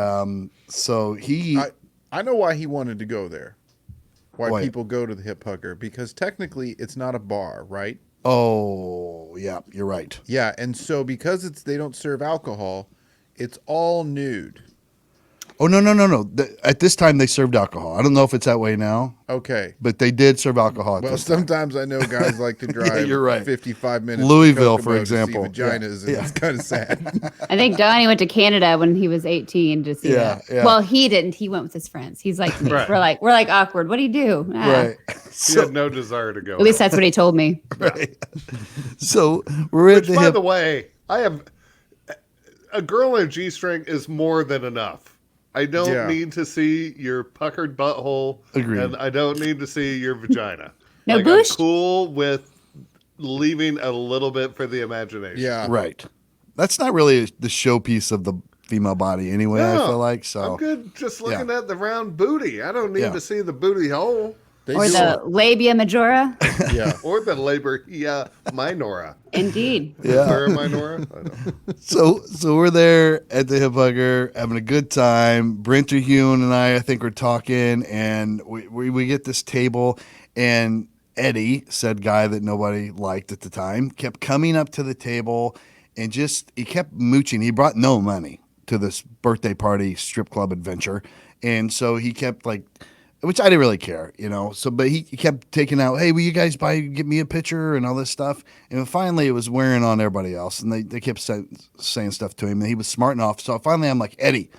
so he... I know why he wanted to go there. Why Why? people go to the Hip Hugger. Because technically it's not a bar, right? Oh, yeah, you're right. Yeah, and so because they don't serve alcohol, it's all nude. Oh, no. At this time, they served alcohol. I don't know if it's that way now, Okay. but they did serve alcohol at Well, this time. sometimes I know guys like to drive you're right. 55 minutes Louisville, to for Kokomo example. to see vaginas, and it's kind of sad. I think Donnie went to Canada when he was 18 to see Yeah, that. yeah. Well, he didn't. He went with his friends. He's like me. Right. We're like awkward. What do you do? Right. He had no desire to go. At least that's what he told me. Right. So we're at Which, the by hip. the way, a girl in a G-string is more than enough. I don't need to see your puckered butthole, Agreed. and I don't need to see your vagina. No I'm bush? cool with leaving a little bit for the imagination. Yeah. Right. That's not really the showpiece of the female body anyway, I No, feel like. So I'm good just looking at the round booty. I don't need to see the booty hole They Or do the labia majora. it. Yeah. or the labia minora. Indeed. Yeah. Is there a minora? I don't know. So we're there at the Hip Hugger having a good time. Brinter Hune and I think, we're talking, and we get this table, and Eddie, said guy that nobody liked at the time, kept coming up to the table and he kept mooching. He brought no money to this birthday party strip club adventure, and so he kept which I didn't really care, So, but he kept taking out, hey, will you guys get me a picture and all this stuff? And finally, it was wearing on everybody else, and they kept saying stuff to him, and he was smarting off. So finally, I'm like, Eddie,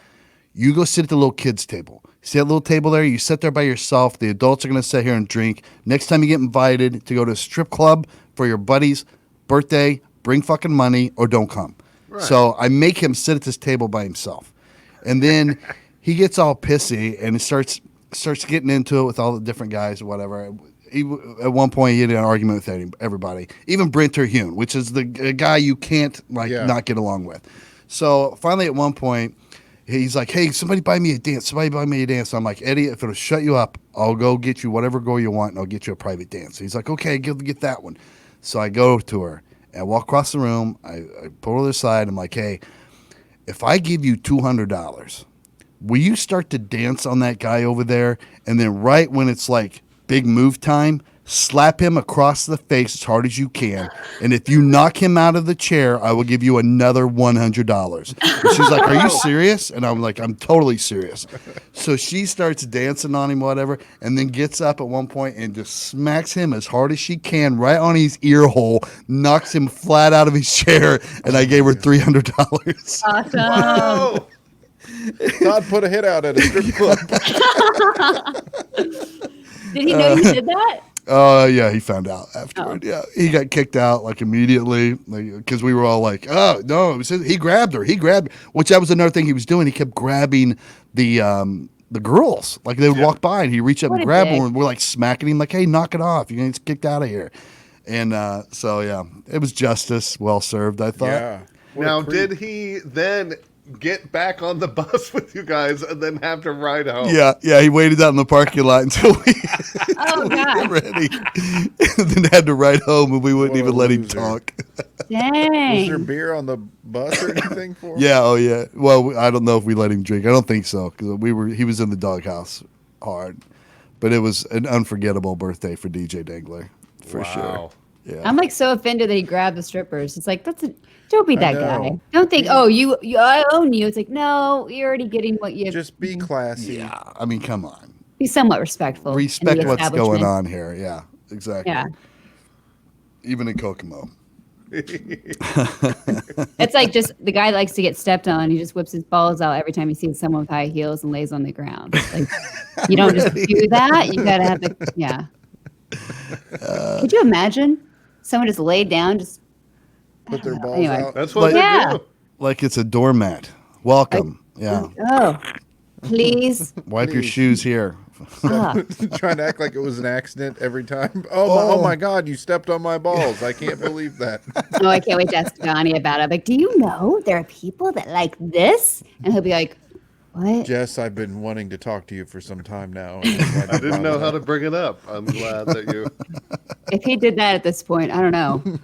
you go sit at the little kids' table. See that little table there? You sit there by yourself. The adults are going to sit here and drink. Next time you get invited to go to a strip club for your buddy's birthday, bring fucking money or don't come. Right. So I make him sit at this table by himself. And then he gets all pissy and he starts getting into it with all the different guys or whatever. At one point, he had an argument with everybody, even Brinter Hune, which is the guy you can't not get along with. So finally, at one point, he's like, hey, somebody buy me a dance. Somebody buy me a dance. So I'm like, Eddie, if it'll shut you up, I'll go get you whatever girl you want, and I'll get you a private dance. So he's like, okay, get that one. So I go to her, and I walk across the room. I pull her to the side. I'm like, hey, if I give you $200, will you start to dance on that guy over there? And then right when it's like big move time, slap him across the face as hard as you can. And if you knock him out of the chair, I will give you another $100. And she's like, are you serious? And I'm like, I'm totally serious. So she starts dancing on him, whatever, and then gets up at one point and just smacks him as hard as she can right on his ear hole, knocks him flat out of his chair, and I gave her $300. Awesome. Oh, Todd put a hit out at a strip club. Did he know you did that? Oh yeah, he found out afterward. Yeah, he got kicked out like immediately, because we were all like, "Oh no!" He grabbed her. He grabbed, which that was another thing he was doing. He kept grabbing the girls, like they would walk by, and he reached up What and a grabbed dick. them, and we're like smacking him, like, "Hey, knock it off! You're gonna get kicked out of here." And so yeah, it was justice well served, I thought. Yeah. What a Now, creep. did he then get back on the bus with you guys and then have to ride home? Yeah, he waited out in the parking lot until we Oh got God. ready, and then had to ride home, and we wouldn't What a even let him loser. talk. Was there Dang. beer on the bus or anything for him? Yeah, oh yeah. Well, I don't know if we let him drink. I don't think so, because he was in the doghouse hard, but it was an unforgettable birthday for DJ Dangler for sure. Wow. Yeah, I'm like so offended that he grabbed the strippers. It's like don't be that guy. know. Don't think, oh, you I own you. It's like, no, you're already getting what you Just be classy. yeah. I mean, come on, be somewhat respectful. in respect the what's going establishment. on here. Yeah, exactly. Yeah. Even in Kokomo. It's like just the guy likes to get stepped on. He just whips his balls out every time he sees someone with high heels and lays on the ground. Like you don't just do that. You gotta have the yeah. Could you imagine someone just laid down, just Put their balls Anyway. out. That's what Yeah. they do. Like it's a doormat. Welcome. Yeah. oh, please. Wipe your Please. shoes here. Ah. Trying to act like it was an accident every time. Oh my God, you stepped on my balls. I can't believe that. Oh, I can't wait to ask Johnny about it. I'm like, do you know there are people that like this? And he'll be like, what? Jess, I've been wanting to talk to you for some time now. I didn't know how to bring it up. I'm glad that you. If he did that at this point, I don't know. Look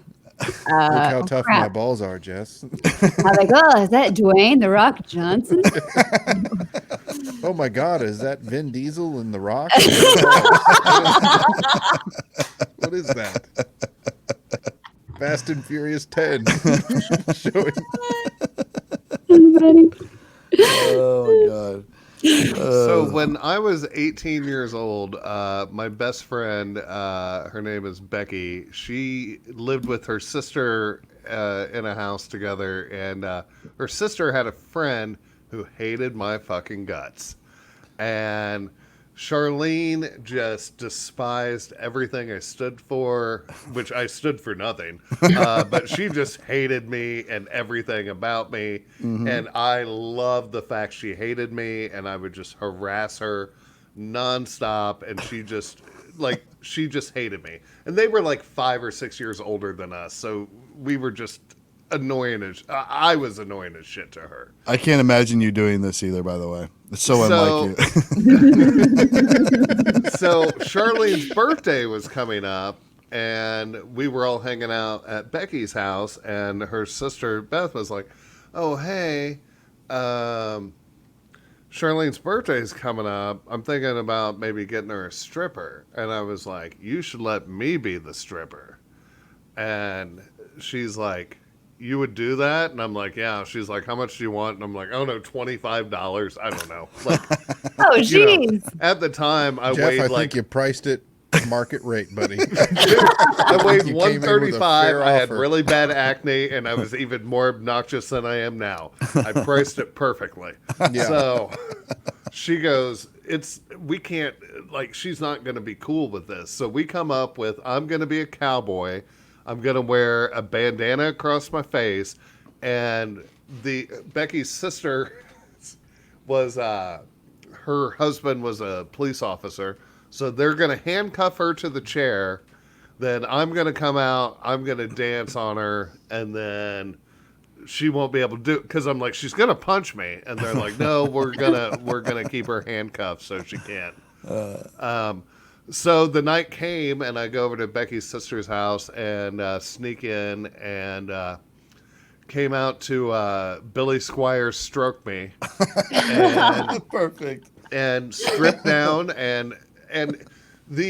how oh, tough crap. my balls are, Jess. I'm like, oh, is that Dwayne the Rock Johnson? Oh my God, is that Vin Diesel in The Rock? What is that? Fast and Furious 10. Showing. Oh God. So when I was 18 years old, my best friend, her name is Becky. She lived with her sister in a house together, and her sister had a friend who hated my fucking guts. And Charlene just despised everything I stood for, which I stood for nothing. But she just hated me and everything about me. And I loved the fact she hated me, and I would just harass her nonstop. And she just hated me. And they were like 5 or 6 years older than us. So we were just annoying as I was annoying as shit to her. I can't imagine you doing this either, by the way. It's so unlike you. So Charlene's birthday was coming up, and we were all hanging out at Becky's house, and her sister Beth was like, "Oh, hey, Charlene's birthday's coming up. I'm thinking about maybe getting her a stripper." And I was like, "You should let me be the stripper." And she's like, "You would do that?" And I'm like, "Yeah." She's like, "How much do you want?" And I'm like, "Oh no, $25. I don't know." Like, Oh, you know, jeez. at the time, I Jeff, weighed I like think you priced it market rate, buddy. I weighed You came in with a 135. fair I had offer. really bad acne, and I was even more obnoxious than I am now. I priced it perfectly. Yeah. So she goes, we can't, like, she's not going to be cool with this. So we come up with, I'm going to be a cowboy. I'm going to wear a bandana across my face. And Becky's sister was, her husband was a police officer. So they're going to handcuff her to the chair. Then I'm going to come out. I'm going to dance on her. And then she won't be able to do it. Because I'm like, she's going to punch me. And they're like, no, we're gonna keep her handcuffed so she can't. So the night came, and I go over to Becky's sister's house and sneak in and came out to Billy Squires Stroke Me. And Perfect. and strip down and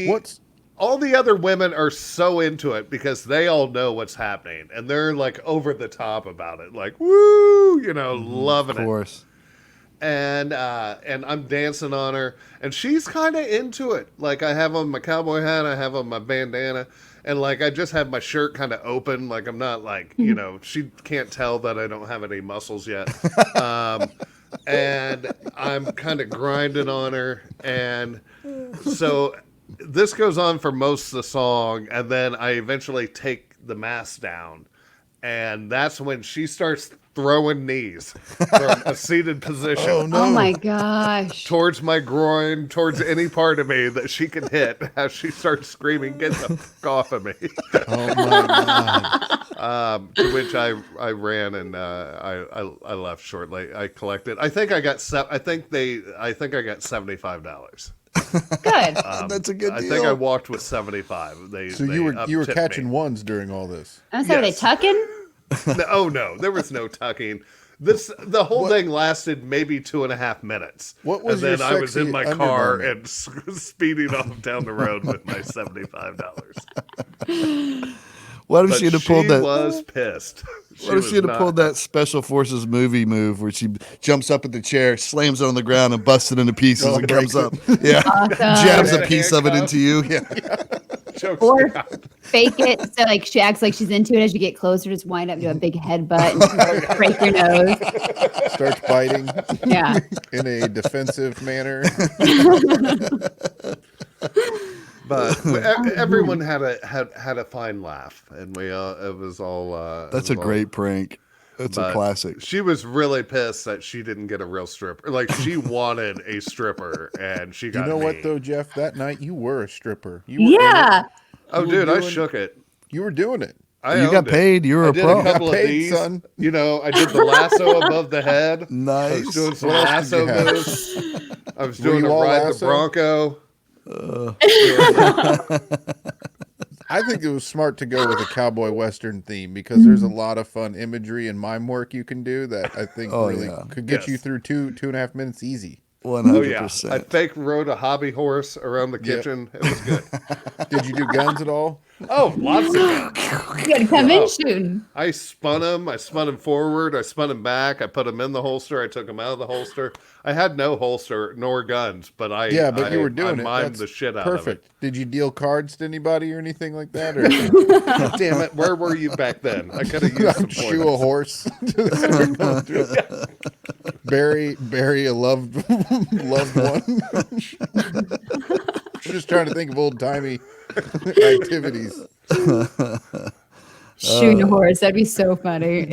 What's all the other women are so into it because they all know what's happening and they're like over the top about it, like woo, loving Of course. it. And I'm dancing on her, and she's kind of into it. Like I have on my cowboy hat, I have on my bandana, and like I just have my shirt kind of open, like I'm not like she can't tell that I don't have any muscles yet. And I'm kind of grinding on her, and so this goes on for most of the song, and then I eventually take the mask down, and that's when she starts throwing knees from a seated position. Oh, no. Oh my gosh. Towards my groin, towards any part of me that she can hit, as she starts screaming, "Get the fuck off of me!" Oh my God. To which I ran and I left shortly. I collected. I think I got I got $75. Good. That's a good I deal. think I walked with 75. So you were catching ones during all this. I'm sorry, Yes. they tucking? No, there was no tucking. The whole thing lasted maybe 2.5 minutes. What was and your then I was in sexy my car undergarment? and speeding off down the road with my $75. What if But she had she pulled that? was pissed. What if she had pulled that Special Forces movie move where she jumps up at the chair, slams it on the ground, and busts it into pieces Oh, and comes breaks up? Yeah, Awesome. jabs a Yeah. piece of it into you. Yeah, Chokes Or me out. fake it so like she acts like she's into it as you get closer, just wind up do a big headbutt and break your nose. Starts biting Yeah. in a defensive manner. But everyone had a fine laugh, and it was all. that's a great prank. That's a but classic. She was really pissed that she didn't get a real stripper. Like, she wanted a stripper, and she You got know me. what though, Jeff? That night you were a stripper. You were Yeah. Oh, you were dude, I doing- shook it. You were doing it. I You got owned it. paid. You were I a did pro. a couple Got of paid, these. son. You know, I did the lasso above the head. I was Nice. doing some What else did lasso you have? moves. I was Were doing you a all ride lasso? the Bronco. I think it was smart to go with a cowboy western theme because there's a lot of fun imagery and mime work you can do that I think really yeah. could get you Yes. through 2.5 minutes easy. 100%. Oh yeah, I fake rode a hobby horse around the kitchen. It was good. Did you do guns at all? Oh, lots of guns. You gotta come in shooting. I spun him. I spun him forward. I spun him back. I put him in the holster. I took him out of the holster. I had no holster nor guns, but Yeah, but you were doing I it. mimed That's the shit out perfect. Did you deal cards to anybody or anything like that? Or of it. Damn it! Where were you back then? I could have used some shoe a pointers. horse? bury a loved one. I'm just trying to think of old timey activities. Shooting a horse. That'd be so funny.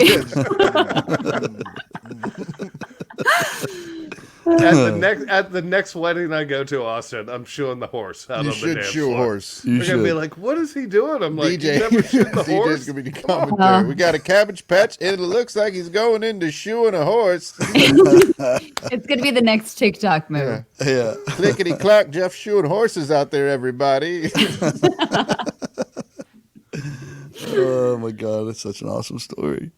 At the next wedding I go to, Austin, I'm shooing the horse out You on the should dance shoe a floor. horse. You They're gonna be should. like, "What is he doing?" I'm like, DJ, "You never shoot the DJ's horse." gonna be the commentary. We got a cabbage patch, and it looks like he's going into shoeing a horse. It's gonna be the next TikTok move. Yeah. Yeah. Clickety clack, Jeff shoeing horses out there, everybody. Oh my god, that's such an awesome story.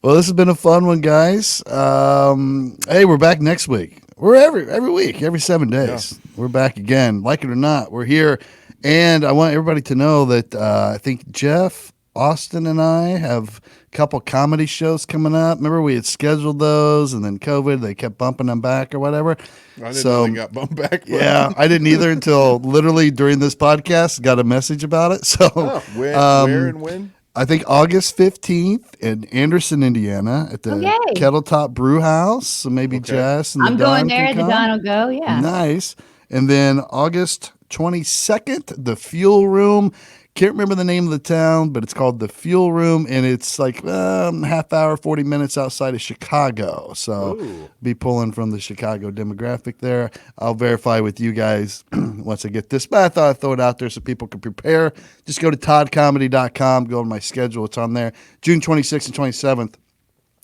Well, this has been a fun one, guys. Hey, we're back next week. We're every week, every 7 days. We're back again. Like it or not, we're here. And I want everybody to know that I think Jeff, Austin, and I have a couple comedy shows coming up. Remember, we had scheduled those, and then COVID, they kept bumping them back or whatever. I didn't know they got bumped back. but- Yeah, I didn't either until literally during this podcast, got a message about it. So When, where and when? I think August 15th in Anderson, Indiana at the Okay. Kettle Top Brew House. So maybe Okay. Jess and the I'm Don going there. can The come. Don will go. Yeah. Nice. And then August 22nd, the Fuel Room. Can't remember the name of the town, but it's called the Fuel Room, and it's like half hour, 40 minutes outside of Chicago. So Ooh. be pulling from the Chicago demographic there. I'll verify with you guys once I get this, but I thought I'd throw it out there so people can prepare. Just go to toddcomedy.com, go to my schedule. It's on there. June 26th and 27th,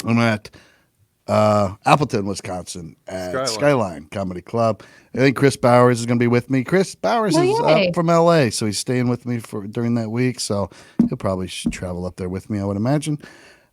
I'm at Appleton, Wisconsin at Skyline Comedy Club. I think Chris Bowers is going to be with me. Chris Bowers Oh, is yay. up from LA, so he's staying with me during that week. So he'll probably travel up there with me, I would imagine.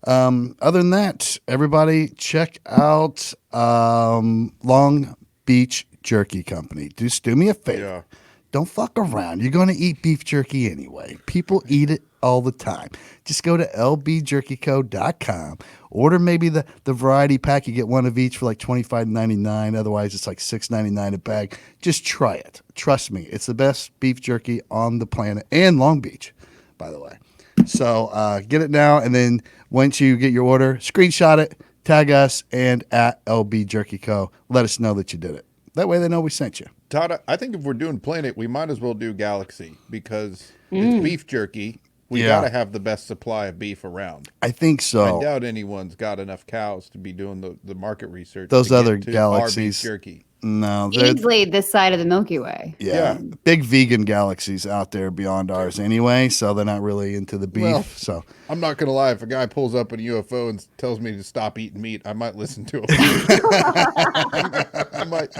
Other than that, everybody check out Long Beach Jerky Company. Just do me a favor. Yeah. Don't fuck around. You're going to eat beef jerky anyway. People eat it all the time. Just go to lbjerkyco.com. Order maybe the variety pack. You get one of each for like $25.99. Otherwise, it's like $6.99 a bag. Just try it. Trust me. It's the best beef jerky on the planet. And Long Beach, by the way. So get it now. And then once you get your order, screenshot it, tag us, and at LB Jerky Co. Let us know that you did it. That way they know we sent you. Todd, I think if we're doing Planet, we might as well do Galaxy because it's beef jerky. We Yeah. got to have the best supply of beef around. I think I so. doubt anyone's got enough cows to be doing the market research. Those to get other to galaxies. our beef jerky. No, they're Easily this side of the Milky Way. yeah, big vegan galaxies out there beyond ours anyway, so they're not really into the beef. Well, So I'm not gonna lie. If a guy pulls up in a UFO and tells me to stop eating meat, I might listen to him.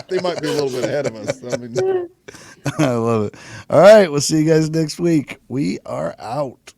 They might be a little bit ahead of us. I mean, I love it. All right, we'll see you guys next week. We are out.